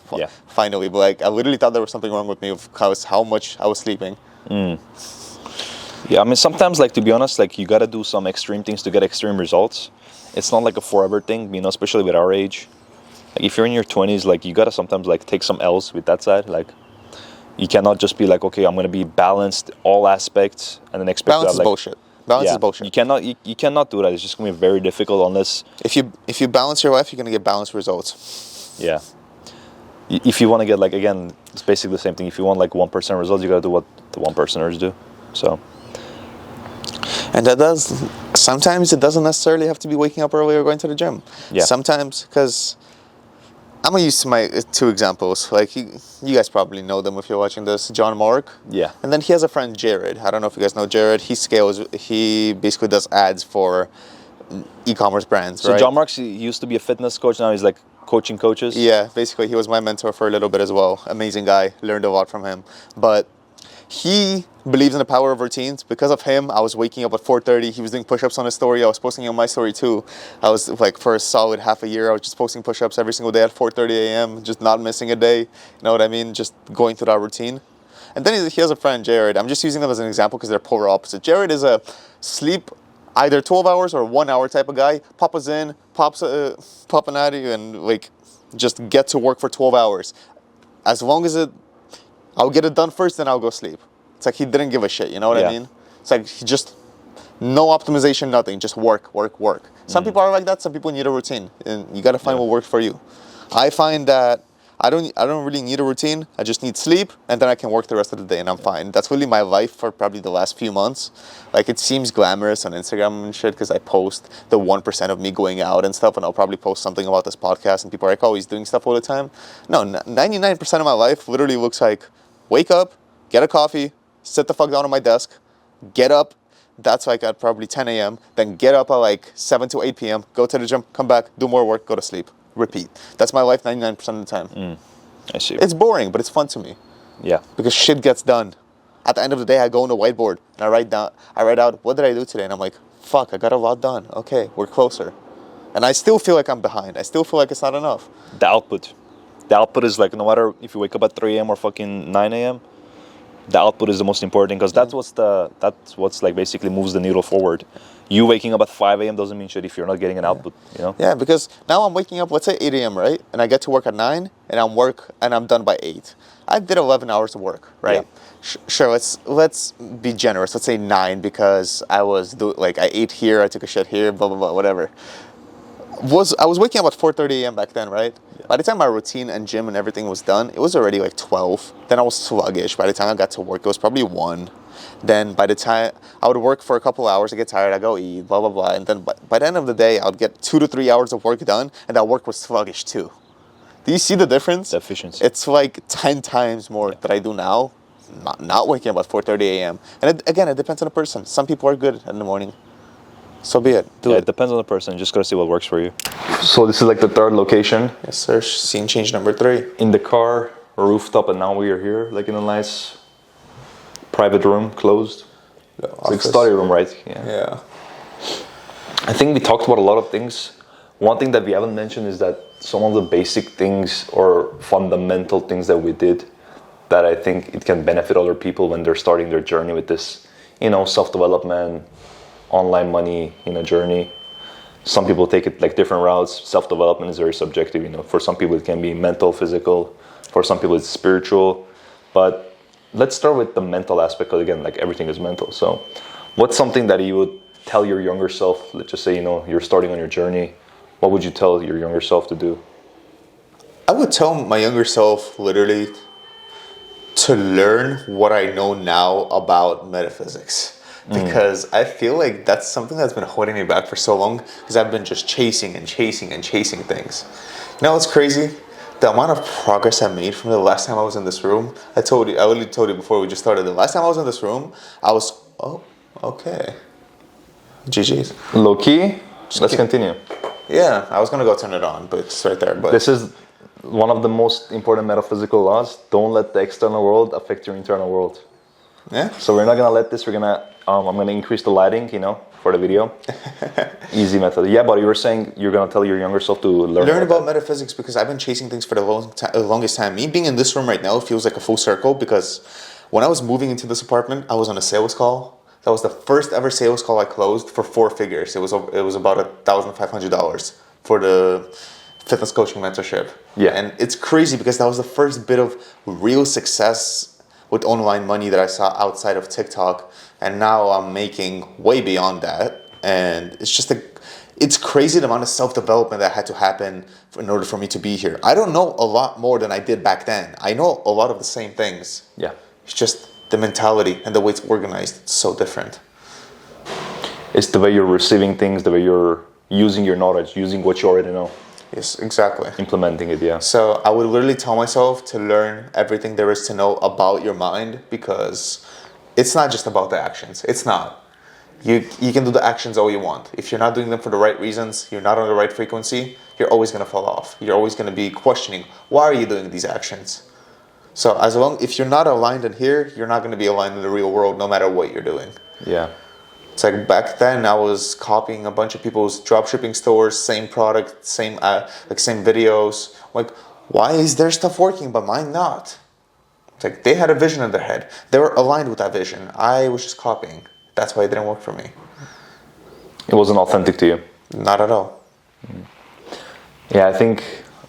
finally. But, like, I literally thought there was something wrong with me because how much I was sleeping. Yeah, I mean, sometimes, like, to be honest, like, you got to do some extreme things to get extreme results. It's not like a forever thing, you know, especially with our age. Like, if you're in your 20s, like, you got to sometimes, like, take some L's with that side, like... You cannot just be like, okay, I'm going to be balanced all aspects and then expect balance that. Balance is bullshit. Balance is bullshit. You cannot do that. It's just going to be very difficult unless... If you balance your life, you're going to get balanced results. Yeah. If you want to get, like, again, it's basically the same thing. If you want, like, 1% results, you got to do what the 1%ers do. So... And sometimes it doesn't necessarily have to be waking up early or going to the gym. Yeah. Sometimes, because I'm gonna use my two examples. Like you guys probably know them if you're watching this. John Mark. Yeah. And then he has a friend Jared. I don't know if you guys know Jared. He basically does ads for e-commerce brands. So right? John Marks, he used to be a fitness coach. Now he's like coaching coaches. Yeah, basically he was my mentor for a little bit as well. Amazing guy. Learned a lot from him. But he believes in the power of routines. Because of him, I was waking up at 4:30. He was doing push-ups on his story. I was posting on my story too. I was like, for a solid half a year, I was just posting push-ups every single day at 4:30 a.m. Just not missing a day. You know what I mean? Just going through that routine. And then he has a friend, Jared. I'm just using them as an example because they're polar opposite. Jared is a sleep either 12 hours or 1 hour type of guy. Pops popping at you and like just get to work for 12 hours. As long as I'll get it done first, then I'll go sleep. It's like he didn't give a shit, you know what I mean? It's like he just, no optimization, nothing, just work. Some people are like that, some people need a routine, and you gotta find what works for you. I find that I don't really need a routine, I just need sleep, and then I can work the rest of the day and I'm fine. That's really my life for probably the last few months. Like it seems glamorous on Instagram and shit because I post the 1% of me going out and stuff, and I'll probably post something about this podcast and people are like, oh, he's doing stuff all the time. No, 99% of my life literally looks like wake up, get a coffee, sit the fuck down on my desk, get up, that's like at probably 10 a.m., then get up at like 7 to 8 p.m., go to the gym, come back, do more work, go to sleep, repeat. That's my life 99% of the time. I see. It's boring, but it's fun to me. Yeah. Because shit gets done. At the end of the day, I go on the whiteboard and I write out, what did I do today? And I'm like, fuck, I got a lot done. Okay, we're closer. And I still feel like I'm behind. I still feel like it's not enough. The output is like, no matter if you wake up at 3 a.m. or fucking 9 a.m., the output is the most important because that's what's like basically moves the needle forward. You waking up at 5 a.m. doesn't mean shit if you're not getting an output, you know? Yeah, because now I'm waking up, let's say 8 a.m., right? And I get to work at 9 and I'm done by 8. I did 11 hours of work, right? Yeah. Sure, let's be generous. Let's say 9 because I ate here, I took a shit here, blah, blah, blah, whatever. I was waking up at 4:30 a.m. back then, right? Yeah. By the time my routine and gym and everything was done, it was already like 12. Then I was sluggish. By the time I got to work, it was probably 1. Then by the time I would work for a couple hours, I get tired, I go eat, blah, blah, blah. And then by the end of the day, I would get 2 to 3 hours of work done, and that work was sluggish too. Do you see the difference? The efficiency. It's like 10 times more that I do now, not waking up at 4:30 a.m. And again, it depends on the person. Some people are good in the morning. So be it. It depends on the person. Just gotta see what works for you. So this is like the third location. Yes, sir. Scene change number 3. In the car, rooftop, and now we are here, like in a nice private room, closed. It's like study room, right? Yeah. I think we talked about a lot of things. One thing that we haven't mentioned is that some of the basic things or fundamental things that we did that I think it can benefit other people when they're starting their journey with this, self-development, online money, journey. Some people take it like different routes. Self-development is very subjective, For some people it can be mental, physical. For some people it's spiritual. But let's start with the mental aspect, because again, like everything is mental. So what's something that you would tell your younger self? Let's just say, you're starting on your journey. What would you tell your younger self to do? I would tell my younger self literally to learn what I know now about metaphysics. Because I feel like that's something that's been holding me back for so long, because I've been just chasing things. It's crazy. The amount of progress I made from the last time I was in this room. I literally told you before we just started. The last time I was in this room, I was, okay. GG's. Low key, let's continue. Yeah, I was going to go turn it on, but it's right there. But this is one of the most important metaphysical laws. Don't let the external world affect your internal world. Yeah. So we're not going to let this, I'm going to increase the lighting, for the video. Easy method. Yeah, but you were saying you're going to tell your younger self to learn about metaphysics, because I've been chasing things for the longest time. Me being in this room right now feels like a full circle, because when I was moving into this apartment, I was on a sales call. That was the first ever sales call I closed for 4 figures. It was about $1,500 for the fitness coaching mentorship. Yeah. And it's crazy because that was the first bit of real success with online money that I saw outside of TikTok. And now I'm making way beyond that. And it's just it's crazy the amount of self-development that had to happen in order for me to be here. I don't know a lot more than I did back then. I know a lot of the same things. Yeah. It's just the mentality and the way it's organized. It's so different. It's the way you're receiving things, the way you're using your knowledge, using what you already know. Yes, exactly. implementing it. Yeah. So I would literally tell myself to learn everything there is to know about your mind, because it's not just about the actions. It's not. You can do the actions all you want. If you're not doing them for the right reasons, you're not on the right frequency, you're always going to fall off. You're always going to be questioning, why are you doing these actions? So if you're not aligned in here, you're not going to be aligned in the real world, no matter what you're doing. Yeah. It's like back then I was copying a bunch of people's dropshipping stores, same product, same videos. Like, why is their stuff working but mine not? It's like they had a vision in their head. They were aligned with that vision. I was just copying. That's why it didn't work for me. It wasn't authentic to you. Not at all. Yeah, I think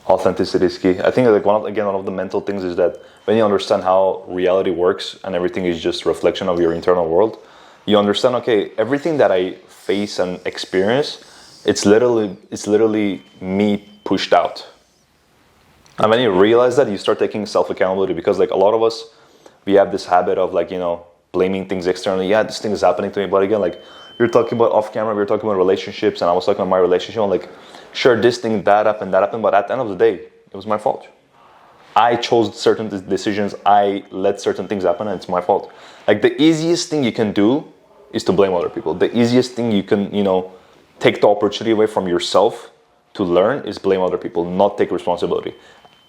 authenticity is key. I think like one of the mental things is that when you understand how reality works and everything is just reflection of your internal world, you understand, okay, everything that I face and experience, it's literally me pushed out. And when you realize that, you start taking self-accountability, because like a lot of us, we have this habit of like, blaming things externally. Yeah, this thing is happening to me. But again, like you're talking about off camera, we were talking about relationships, and I was talking about my relationship. I'm like, sure, this thing, that happened, but at the end of the day, it was my fault. I chose certain decisions, I let certain things happen, and it's my fault. Like the easiest thing you can do is to blame other people. The easiest thing you can, take the opportunity away from yourself to learn is blame other people, not take responsibility.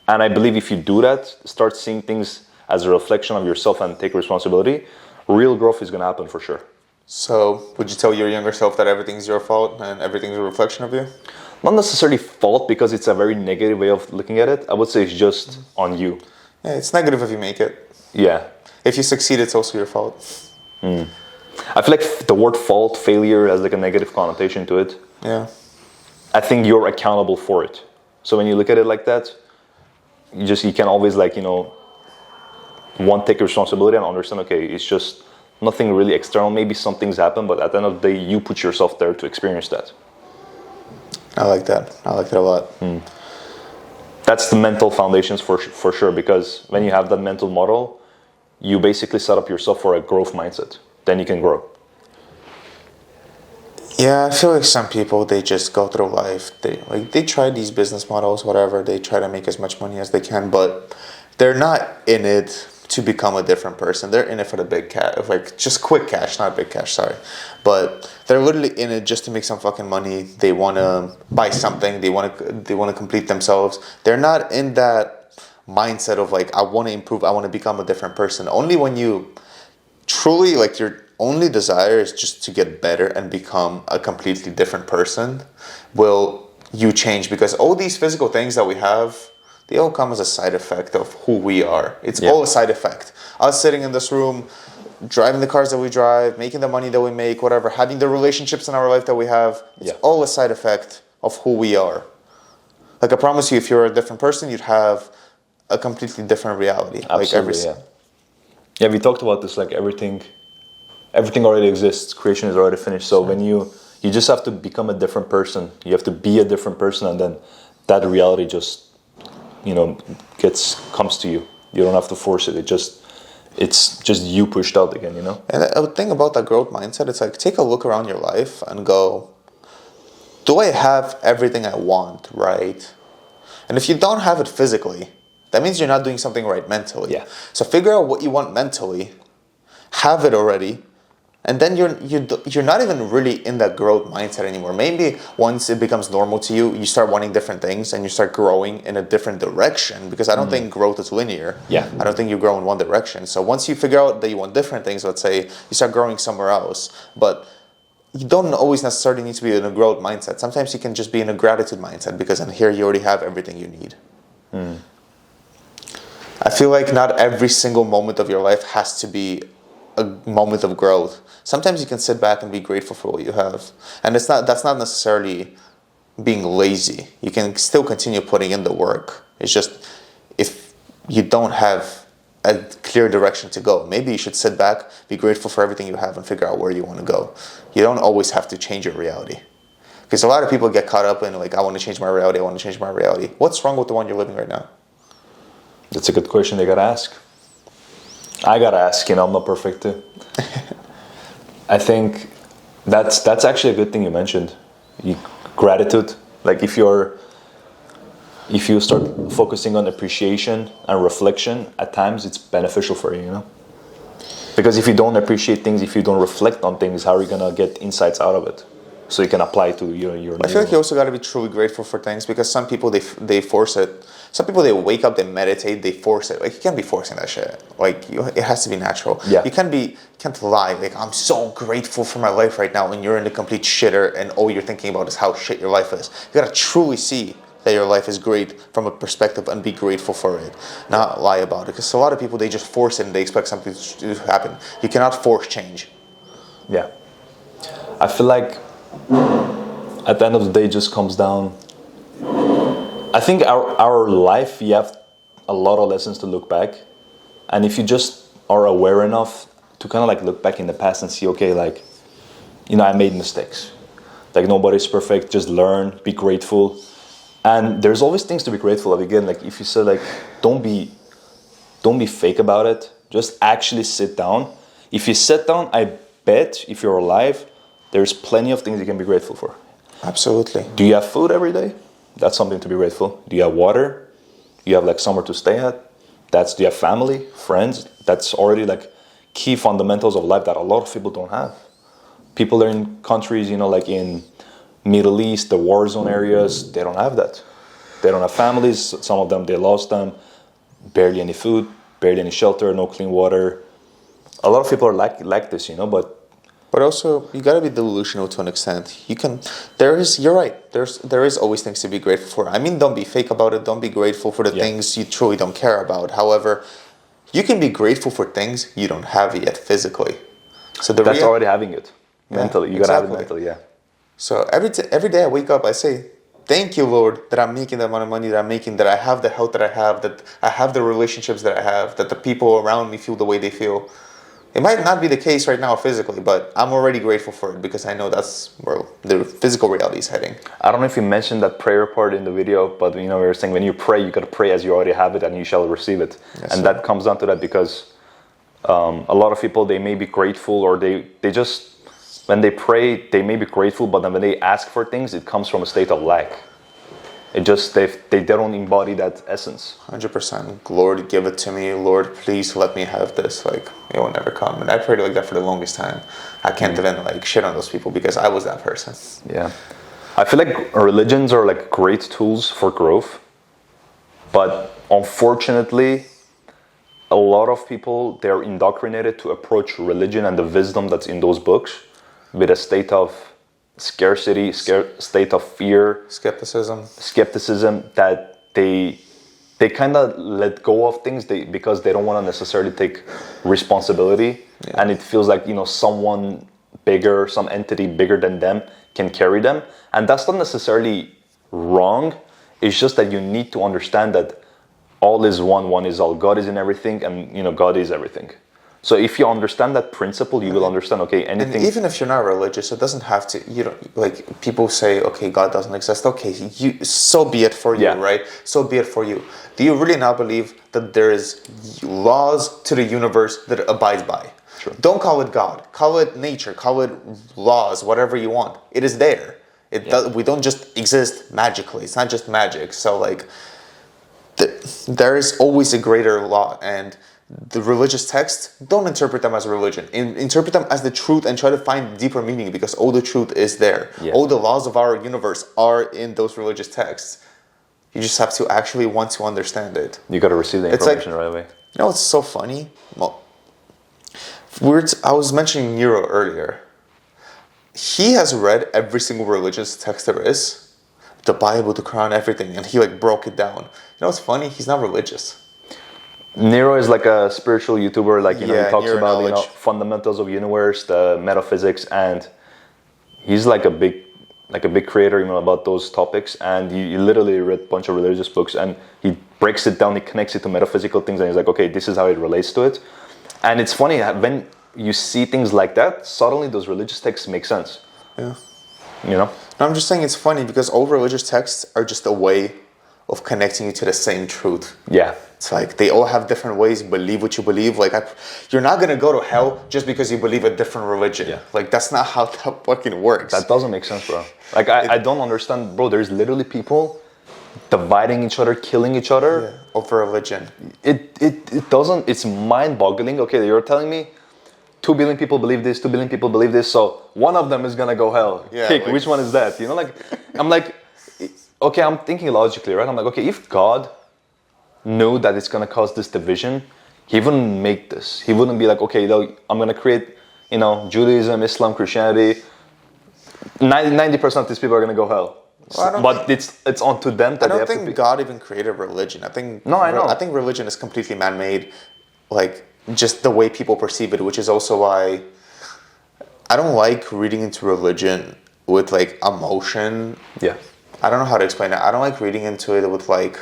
And I believe if you do that, start seeing things as a reflection of yourself and take responsibility, real growth is going to happen for sure. So would you tell your younger self that everything's your fault and everything's a reflection of you? Not necessarily fault, because it's a very negative way of looking at it. I would say it's just on you. Yeah, it's negative if you make it. Yeah. If you succeed, it's also your fault. I feel like the word fault, failure, has like a negative connotation to it. Yeah. I think you're accountable for it. So when you look at it like that, you can always take responsibility and understand, okay, it's just nothing really external. Maybe some things happen, but at the end of the day, you put yourself there to experience that. I like that. I like that a lot. That's the mental foundations for sure, because when you have that mental model, you basically set up yourself for a growth mindset. Then you can grow. Yeah, I feel like some people, they just go through life. They try these business models, whatever. They try to make as much money as they can, but they're not in it to become a different person. They're in it for the big cash, just quick cash, not big cash, sorry. But they're literally in it just to make some fucking money. They want to buy something. They want to complete themselves. They're not in that mindset of I want to improve. I want to become a different person. Only when you truly your only desire is just to get better and become a completely different person will you change, because all these physical things that we have, they all come as a side effect of who we are. It's all a side effect. Us sitting in this room, driving the cars that we drive, making the money that we make, whatever, having the relationships in our life that we have, it's all a side effect of who we are. I promise you, if you're a different person, you'd have a completely different reality. Absolutely, yeah, we talked about this, everything already exists. Creation is already finished. So when you just have to become a different person. You have to be a different person, and then that reality just comes to you. You don't have to force it. It's just you pushed out again, And I would think about that growth mindset. It's take a look around your life and go, do I have everything I want, right? And if you don't have it physically, that means you're not doing something right mentally. Yeah. So figure out what you want mentally, have it already, and then you're not even really in that growth mindset anymore. Maybe once it becomes normal to you, you start wanting different things and you start growing in a different direction, because I don't think growth is linear. Yeah. I don't think you grow in one direction. So once you figure out that you want different things, let's say, you start growing somewhere else. But you don't always necessarily need to be in a growth mindset. Sometimes you can just be in a gratitude mindset, because in here you already have everything you need. I feel like not every single moment of your life has to be a moment of growth. Sometimes you can sit back and be grateful for what you have. And that's not necessarily being lazy. You can still continue putting in the work. It's just if you don't have a clear direction to go, maybe you should sit back, be grateful for everything you have, and figure out where you want to go. You don't always have to change your reality. Because a lot of people get caught up in I want to change my reality, I want to change my reality. What's wrong with the one you're living right now? That's a good question they gotta ask. I gotta ask, I'm not perfect too. I think that's actually a good thing you mentioned. Gratitude. If you're if you start focusing on appreciation and reflection, at times it's beneficial for you, you know? Because if you don't appreciate things, if you don't reflect on things, how are you gonna get insights out of it? So you can apply it to your I feel like you also got to be truly grateful for things, because some people, they force it. Some people, they wake up, they meditate, they force it. Like, you can't be forcing that shit. Like, it has to be natural. Yeah. You can't lie. Like, I'm so grateful for my life right now, and you're in the complete shitter, and all you're thinking about is how shit your life is. You gotta truly see that your life is great from a perspective and be grateful for it, not lie about it. Because a lot of people, they just force it and they expect something to happen. You cannot force change. Yeah. I feel like at the end of the day, it just comes down. I think our life, you have a lot of lessons to look back. And if you just are aware enough to kind of like look back in the past and see, okay, like, you know, I made mistakes. Like, nobody's perfect, just learn, be grateful. And there's always things to be grateful of. Again, like if you say like, don't be fake about it. Just actually sit down. If you sit down, I bet if you're alive, there's plenty of things you can be grateful for. Absolutely. Do you have food every day? That's something to be grateful. Do you have water? Do you have like somewhere to stay at? Do you have family, friends? That's already like key fundamentals of life that a lot of people don't have. People are in countries, you know, like in Middle East, the war zone areas, they don't have that. They don't have families. Some of them, they lost them. Barely any food, barely any shelter, no clean water. A lot of people are like this, you know, but also, you gotta be delusional to an extent. You're right. There is always things to be grateful for. I mean, don't be fake about it. Don't be grateful for the things you truly don't care about. However, you can be grateful for things you don't have yet physically. So that's already having it mentally. You gotta have it mentally, yeah. So every day I wake up, I say, thank you, Lord, that I'm making the amount of money that I'm making, that I have the health that I have, that I have the relationships that I have, that the people around me feel the way they feel. It might not be the case right now physically, but I'm already grateful for it because I know that's where the physical reality is heading. I don't know if you mentioned that prayer part in the video, but you know, we were saying when you pray, you got to pray as you already have it and you shall receive it. Yes, and that comes down to that because a lot of people, they may be grateful or they just, when they pray, they may be grateful, but then when they ask for things, it comes from a state of lack. It just, they don't embody that essence. 100%. Lord, give it to me. Lord, please let me have this. Like, it will never come. And I prayed like that for the longest time. I can't even like shit on those people because I was that person. Yeah. I feel like religions are like great tools for growth. But unfortunately, a lot of people, they're indoctrinated to approach religion and the wisdom that's in those books with a state of scarcity, state of fear, skepticism that they kind of let go of things because they don't want to necessarily take responsibility, and it feels like, you know, someone bigger, some entity bigger than them can carry them, and that's not necessarily wrong. It's just that you need to understand that all is one is all. God is in everything, and you know, God is everything. So if you understand that principle, you will understand, okay, anything... And even if you're not religious, it doesn't have to, you know, like, people say, okay, God doesn't exist. Okay, so be it for you, right? So be it for you. Do you really not believe that there is laws to the universe that it abides by? Sure. Don't call it God. Call it nature. Call it laws, whatever you want. It is there. We don't just exist magically. It's not just magic. So, like, there is always a greater law, and... the religious texts, don't interpret them as religion. Interpret them as the truth and try to find deeper meaning because all the truth is there. Yeah. All the laws of our universe are in those religious texts. You just have to actually want to understand it. You got to receive the information right away. You know, it's so funny. Well, I was mentioning Nero earlier. He has read every single religious text there is. The Bible, the Quran, everything. And he like broke it down. You know what's funny? He's not religious. Nero is like a spiritual YouTuber, like, you know, he talks about, you know, fundamentals of universe, the metaphysics, and he's like a big creator, you know, about those topics, and he literally read a bunch of religious books, and he breaks it down, he connects it to metaphysical things, and he's like, okay, this is how it relates to it. And it's funny, when you see things like that, suddenly those religious texts make sense. Yeah. You know? No, I'm just saying it's funny because all religious texts are just a way of connecting you to the same truth. Yeah. It's like they all have different ways. Believe what you believe. Like, you're not gonna go to hell just because you believe a different religion. Yeah. Like, that's not how that fucking works. That doesn't make sense, bro. Like, I don't understand, bro. There's literally people dividing each other, killing each other. Over religion. It doesn't. It's mind-boggling. Okay, you're telling me 2 billion people believe this, 2 billion people believe this, so one of them is gonna go hell. Yeah, Pick like, which one is that? You know, like I'm like, okay, I'm thinking logically, right? I'm like, okay, if God knew that it's gonna cause this division, He wouldn't make this. He wouldn't be like, okay, I'm gonna create, you know, Judaism, Islam, Christianity. 90% of these people are gonna go hell. Well, but it's on to them that I they don't have to think be. God even created religion. I think I know. I think religion is completely man-made, like just the way people perceive it, which is also why I don't like reading into religion with like emotion. Yeah. I don't know how to explain it. I don't like reading into it with like,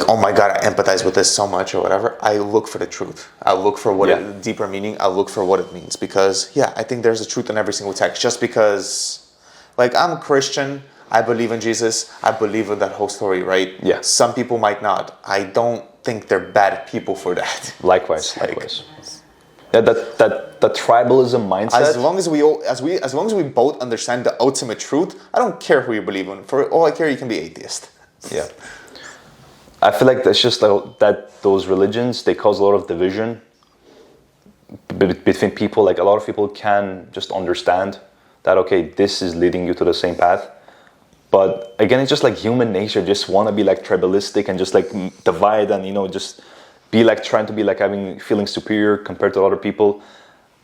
oh my God, I empathize with this so much or whatever. I look for the truth. I look for what deeper meaning. I look for what it means because I think there's a truth in every single text. Just because, like, I'm Christian, I believe in Jesus, I believe in that whole story, right? Yeah. Some people might not. I don't think they're bad people for that. Likewise. Yeah, that tribalism mindset. As long as we both understand the ultimate truth, I don't care who you believe in. For all I care, you can be atheist. Yeah. I feel like that's just that those religions, they cause a lot of division between people. Like a lot of people can just understand that, okay, this is leading you to the same path. But again, it's just like human nature, just want to be like tribalistic and just like divide and, you know, just be like trying to be like feeling superior compared to other people.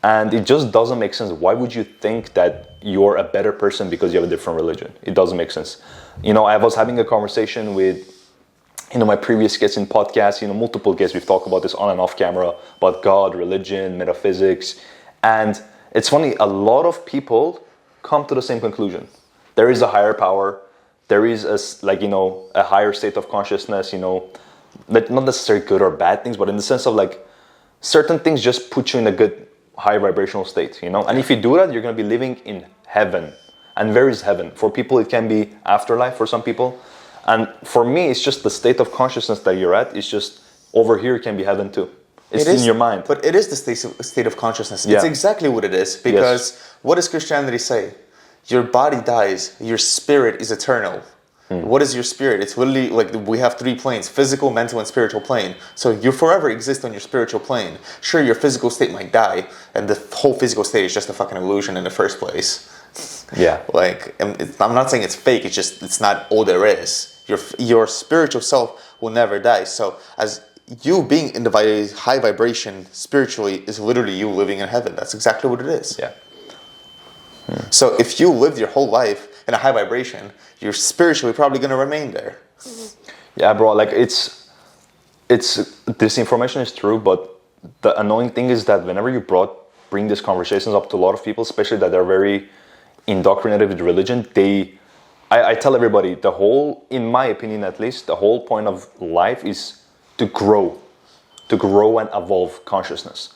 And it just doesn't make sense. Why would you think that you're a better person because you have a different religion? It doesn't make sense. You know, I was having a conversation with, you know, my previous guests in podcasts, you know, multiple guests, we've talked about this on and off camera, about God, religion, metaphysics. And it's funny, a lot of people come to the same conclusion. There is a higher power. There is a higher state of consciousness, you know, not necessarily good or bad things, but in the sense of like certain things just put you in a good high vibrational state, you know. And if you do that, you're going to be living in heaven. And where is heaven? For people, it can be afterlife for some people. And for me, it's just the state of consciousness that you're at. It's just over here can be heaven too. It's in your mind. But it is the state of consciousness. Yeah. It's exactly what it is. Because what does Christianity say? Your body dies. Your spirit is eternal. What is your spirit? It's literally like we have 3 planes: physical, mental, and spiritual plane. So you forever exist on your spiritual plane. Sure, your physical state might die, and the whole physical state is just a fucking illusion in the first place. Yeah. Like, I'm not saying it's fake. It's just, it's not all there is. Your spiritual self will never die. So as you being in the high vibration spiritually is literally you living in heaven. That's exactly what it is. Yeah. So if you lived your whole life in a high vibration, you're spiritually probably going to remain there. Yeah, bro, like it's this information is true, but the annoying thing is that whenever you bring these conversations up to a lot of people, especially that they're very indoctrinated with religion, I tell everybody, in my opinion at least, the whole point of life is to grow and evolve consciousness,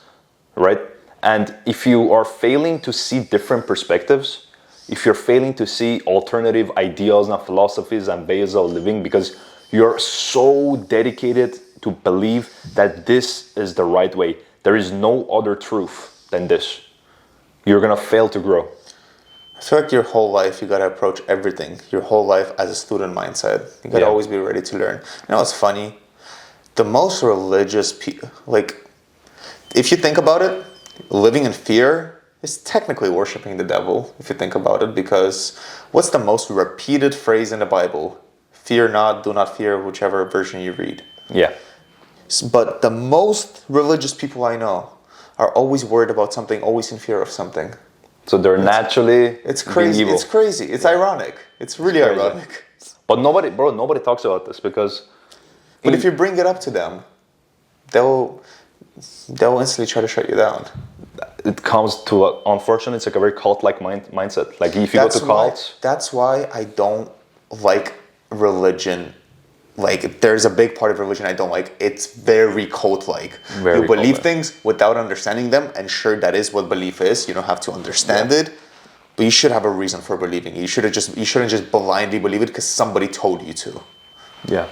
right? And if you are failing to see different perspectives, if you're failing to see alternative ideas and philosophies and ways of living because you're so dedicated to believe that this is the right way, there is no other truth than this, you're gonna fail to grow. I feel like your whole life, you gotta approach everything, your whole life as a student mindset. You gotta always be ready to learn. You know what's funny? The most religious people, like, if you think about it, living in fear is technically worshiping the devil, if you think about it, because what's the most repeated phrase in the Bible? Fear not, do not fear, whichever version you read. Yeah. But the most religious people I know are always worried about something, always in fear of something. So they're naturally It's crazy. evil. It's crazy. It's ironic. It's really ironic. But nobody talks about this because... But if you bring it up to them, they'll instantly try to shut you down. It comes to, unfortunately, it's like a very cult-like mindset. Like if you go to cults... That's why I don't like religion. Like, there's a big part of religion I don't like. It's very cult-like. You believe things without understanding them, and sure, that is what belief is. You don't have to understand it, but you should have a reason for believing it. You shouldn't just blindly believe it because somebody told you to. Yeah.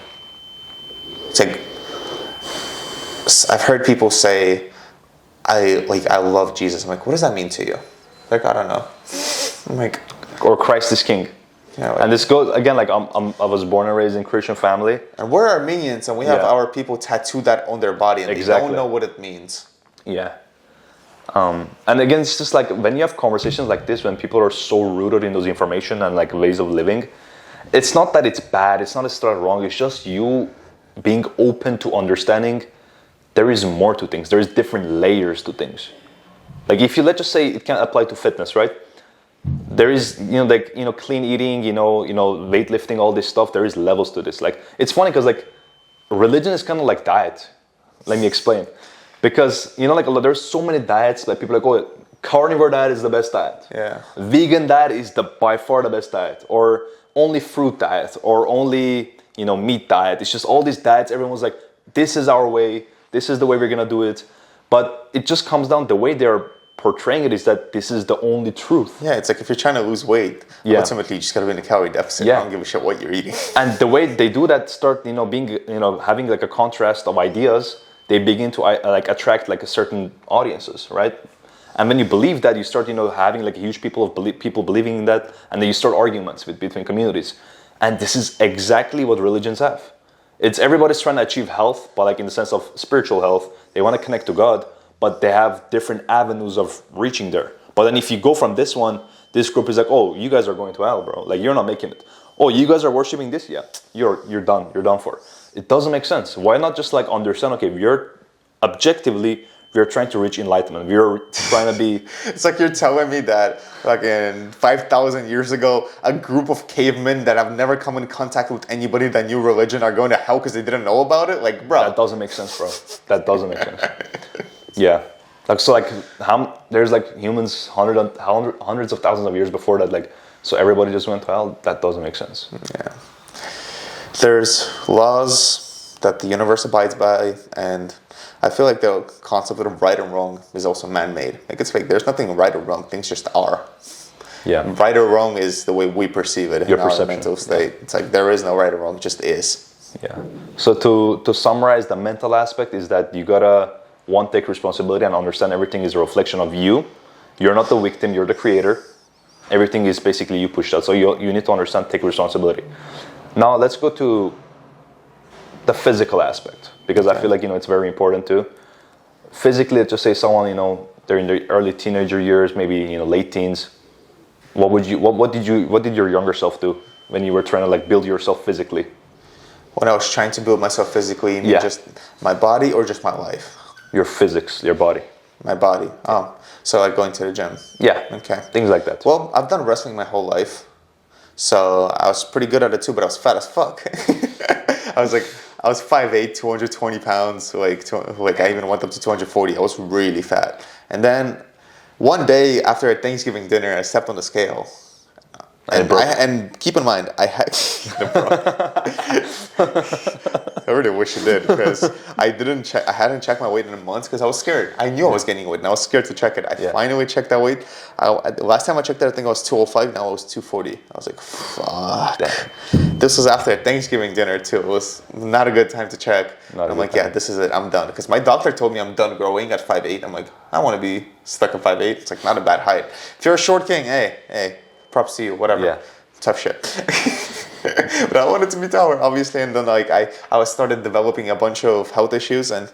It's like, I've heard people say, I love Jesus. I'm like, what does that mean to you? Like, I don't know. I'm like... Or Christ is king. Yeah, And this goes again, like I was born and raised in Christian family. And we're Armenians, and we have our people tattoo that on their body, and they don't know what it means. Yeah. And again, it's just like when you have conversations like this, when people are so rooted in those information and like ways of living, it's not that it's bad, it's not it's wrong, it's just you being open to understanding there is more to things, there is different layers to things. Like if you, let's just say it can apply to fitness, right? There is, clean eating, weightlifting, all this stuff, there is levels to this. Like, it's funny because like religion is kind of like diet. Let me explain. Because, like there's so many diets, like people are like, oh, carnivore diet is the best diet. Yeah. Vegan diet is by far the best diet. Or only fruit diet, or only, meat diet. It's just all these diets, everyone's like, this is our way, this is the way we're gonna do it. But it just comes down, the way they're portraying it is that this is the only truth. Yeah, it's like if you're trying to lose weight, ultimately you just gotta be in a calorie deficit. I don't give a shit what you're eating. And the way they do that, start, being, having like a contrast of ideas, they begin to like attract like a certain audiences, right? And when you believe that, you start, having like a huge people believing in that, and then you start arguments between communities. And this is exactly what religions have. It's everybody's trying to achieve health, but like in the sense of spiritual health, they want to connect to God, but they have different avenues of reaching there. But then if you go from this one, this group is like, oh, you guys are going to hell, bro. Like, you're not making it. Oh, you guys are worshiping this? Yeah, you're done. You're done for. It doesn't make sense. Why not just like understand, okay, we're trying to reach enlightenment. We're trying to be... It's like you're telling me that like in 5,000 years ago, a group of cavemen that have never come in contact with anybody that knew religion are going to hell because they didn't know about it? Like, bro. That doesn't make sense, bro. That doesn't make sense. Yeah. Like, so like there's like humans hundreds of thousands of years before that, like, so everybody just went to hell? That doesn't make sense. Yeah. There's laws that the universe abides by, and I feel like the concept of right and wrong is also man-made. Like, it's like there's nothing right or wrong, things just are. Yeah. Right or wrong is the way we perceive it in our mental state. It's like there is no right or wrong, it just is. Yeah. So to summarize the mental aspect is that you gotta take responsibility and understand everything is a reflection of you. You're not the victim, you're the creator. Everything is basically you pushed out. So you need to understand, take responsibility. Now let's go to the physical aspect, because I feel like, it's very important too. Physically, let's just say someone, they're in their early teenager years, maybe, late teens. What did your younger self do when you were trying to like build yourself physically? When I was trying to build myself physically, just my body or just my life? Your physics, your body. My body. Oh, so like going to the gym. Yeah. Okay. Things like that. Well, I've done wrestling my whole life, so I was pretty good at it too. But I was fat as fuck. I was 5'8", 220 pounds. Like I even went up to 240. I was really fat. And then one day after a Thanksgiving dinner, I stepped on the scale. And keep in mind, I really wish it did, because I hadn't checked my weight in months because I was scared. I knew I was gaining weight and I was scared to check it. I finally checked that weight. Last time I checked that, I think I was 205. Now I was 240. I was like, fuck. This was after a Thanksgiving dinner too. It was not a good time to check. I'm like, yeah, this is it. I'm done. Because my doctor told me I'm done growing at 5'8". I'm like, I want to be stuck at 5'8". It's like not a bad height. If you're a short king, hey. Props to you, whatever. Yeah. Tough shit. But I wanted to be taller, obviously, and then like I started developing a bunch of health issues. And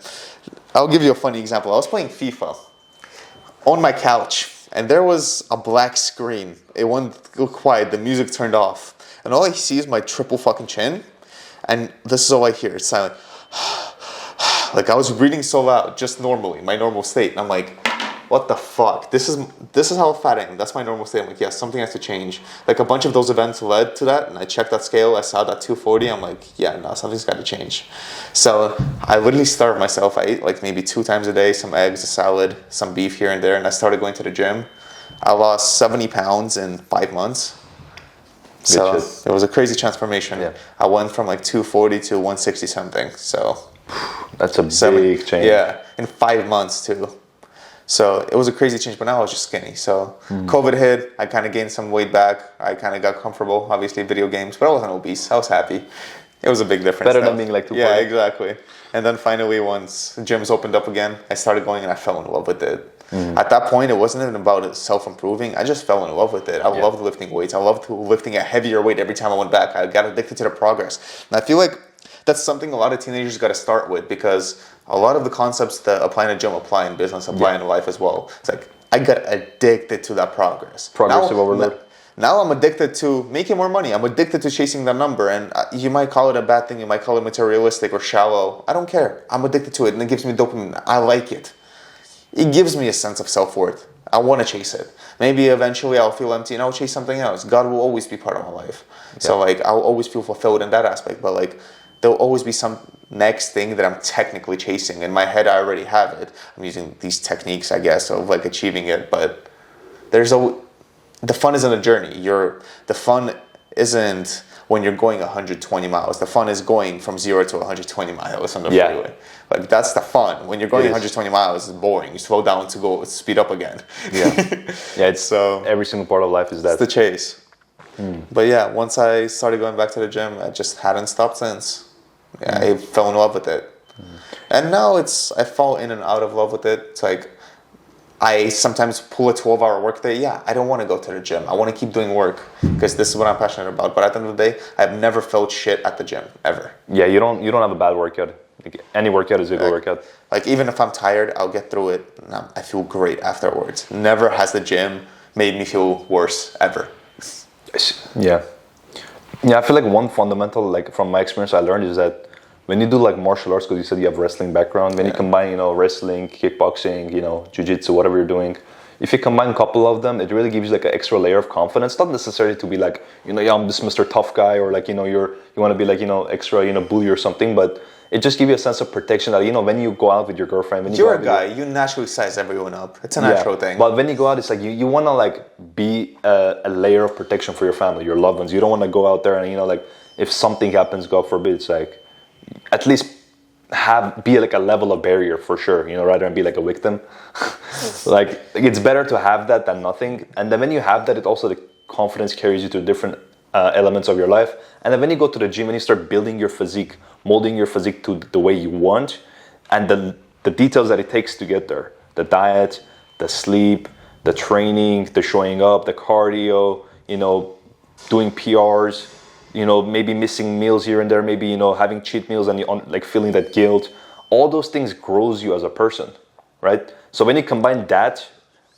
I'll give you a funny example. I was playing FIFA on my couch, and there was a black screen. It went quiet, the music turned off, and all I see is my triple fucking chin, and this is all I hear. It's silent. Like I was breathing so loud, just normally, my normal state, and I'm like, what the fuck? This is how fat I am. That's my normal state. I'm like, yeah, something has to change. Like a bunch of those events led to that, and I checked that scale. I saw that 240. I'm like, yeah, no, something's got to change. So I literally starved myself. I ate like maybe 2 times a day, some eggs, a salad, some beef here and there, and I started going to the gym. I lost 70 pounds in 5 months. So it was a crazy transformation. Yeah. I went from like 240 to 160 something. So that's a big change. Yeah, in 5 months too. So it was a crazy change, but now I was just skinny. So COVID hit, I kind of gained some weight back. I kind of got comfortable, obviously video games, but I wasn't obese. I was happy. It was a big difference. Better than being like 240. Yeah, exactly. And then finally, once gyms opened up again, I started going and I fell in love with it. At that point, it wasn't even about self-improving. I just fell in love with it. I loved lifting weights. I loved lifting a heavier weight every time I went back. I got addicted to the progress. And I feel like that's something a lot of teenagers got to start with, because a lot of the concepts that apply in a gym apply in business, apply in life as well. It's like, I got addicted to that progress. Progressive overload. Now I'm addicted to making more money. I'm addicted to chasing that number. And you might call it a bad thing. You might call it materialistic or shallow. I don't care. I'm addicted to it, and it gives me dopamine. I like it. It gives me a sense of self-worth. I want to chase it. Maybe eventually I'll feel empty and I'll chase something else. God will always be part of my life. Yeah. So like, I'll always feel fulfilled in that aspect. But like, there'll always be some next thing that I'm technically chasing. In my head, I already have it. I'm using these techniques, I guess, of like achieving it. But the fun isn't a journey. The fun isn't when you're going 120 miles. The fun is going from 0 to 120 miles on the freeway. Like, that's the fun. When you're going 120 miles, it's boring. You slow down to go speed up again. Yeah. It's so every single part of life is that. It's the chase. But yeah, once I started going back to the gym, I just hadn't stopped since. Yeah, I fell in love with it. And now I fall in and out of love with it. It's like, I sometimes pull a 12-hour workday. Yeah, I don't want to go to the gym. I want to keep doing work because this is what I'm passionate about. But at the end of the day, I've never felt shit at the gym, ever. Yeah, you don't have a bad workout. Like, any workout is a good workout. Like, even if I'm tired, I'll get through it. And I feel great afterwards. Never has the gym made me feel worse, ever. Yeah. Yeah, I feel like one fundamental, like from my experience I learned, is that when you do like martial arts, because you said you have wrestling background, when you combine, wrestling, kickboxing, jiu-jitsu, whatever you're doing, if you combine a couple of them, it really gives you like an extra layer of confidence. Not necessarily to be like, I'm this Mr. Tough Guy, or like, you want to be like, extra, bully or something, but it just gives you a sense of protection that, when you go out with your girlfriend, when you're a guy, you naturally size everyone up. It's a natural thing. But when you go out, it's like you want to like be a layer of protection for your family, your loved ones. You don't want to go out there and, like, if something happens, God forbid, it's like, at least be like a level of barrier for sure, rather than be like a victim. like it's better to have that than nothing. And then when you have that, it also, the confidence carries you to different elements of your life. And then when you go to the gym and you start building your physique, molding your physique to the way you want, and the details that it takes to get there, the diet, the sleep, the training, the showing up, the cardio, doing PRs, maybe missing meals here and there, maybe, having cheat meals and like feeling that guilt. All those things grows you as a person, right? So when you combine that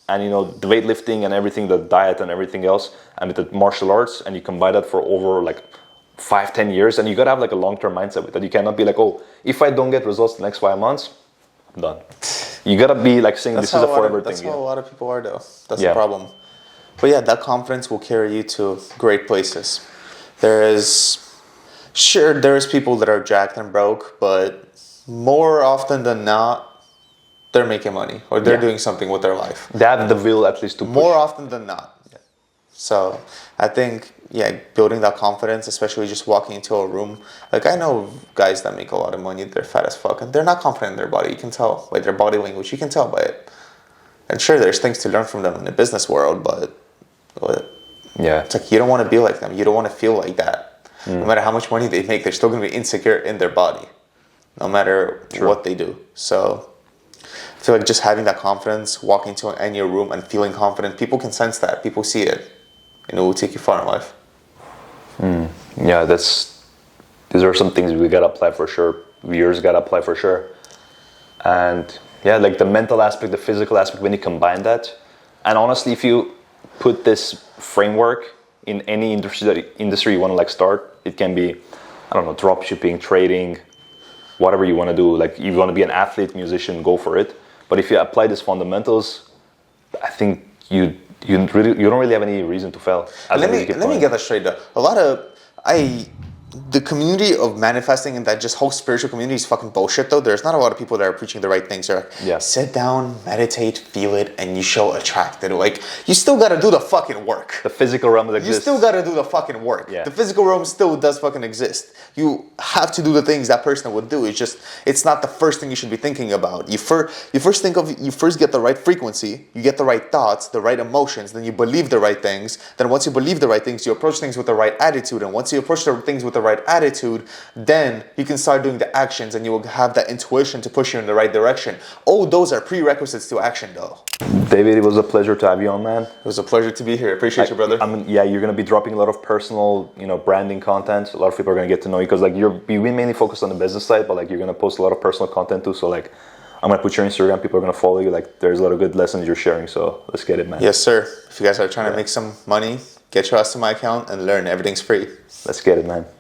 and, the weightlifting and everything, the diet and everything else, and with the martial arts, and you combine that for over like 5-10 years, and you gotta have like a long-term mindset with that. You cannot be like, oh, if I don't get results the next 5 months, I'm done. You gotta be like saying this is a forever thing. That's how a lot of people are, though. That's the problem. But yeah, that confidence will carry you to great places. There is people that are jacked and broke, but more often than not, they're making money or they're doing something with their life. They have the will at least to push. More often than not. Yeah. So I think, building that confidence, especially just walking into a room. Like, I know guys that make a lot of money, they're fat as fuck, and they're not confident in their body. You can tell by their body language. You can tell by it. And sure, there's things to learn from them in the business world, but it's like, you don't want to be like them. You don't want to feel like that. No matter how much money they make, they're still going to be insecure in their body, no matter what they do. So I feel like just having that confidence, walking into any room and feeling confident, people can sense that. People see it. And it will take you far in life. Yeah, these are some things we gotta apply for sure. Viewers gotta apply for sure. And like the mental aspect, the physical aspect, when you combine that. And honestly, if you put this framework in any industry you want to like start, it can be, I don't know, dropshipping, trading, whatever you want to do. Like, you want to be an athlete, musician, go for it. But if you apply these fundamentals, I think you don't really have any reason to fail. Let me get that straight though. The community of manifesting and that just whole spiritual community is fucking bullshit though. There's not a lot of people that are preaching the right things. They're like, sit down, meditate, feel it, and you shall attract it. Like, you still gotta do the fucking work. The physical realm exists. You still gotta do the fucking work. Yeah. The physical realm still does fucking exist. You have to do the things that person would do. It's not the first thing you should be thinking about. You first get the right frequency, you get the right thoughts, the right emotions, then you believe the right things. Then once you believe the right things, you approach things with the right attitude. And once you approach the things with the the right attitude, then you can start doing the actions and you will have that intuition to push you in the right direction. Oh, those are prerequisites to action though. David, it was a pleasure to have you on, man. It was a pleasure to be here. Appreciate you, brother. I mean, yeah, you're gonna be dropping a lot of personal, branding content. A lot of people are gonna get to know you because like you've been mainly focused on the business side, but like you're gonna post a lot of personal content too. So like, I'm gonna put your Instagram. People are gonna follow you. Like, there's a lot of good lessons you're sharing. So let's get it, man. Yes, sir. If you guys are trying to make some money, get your ass to my account and learn. Everything's free. Let's get it, man.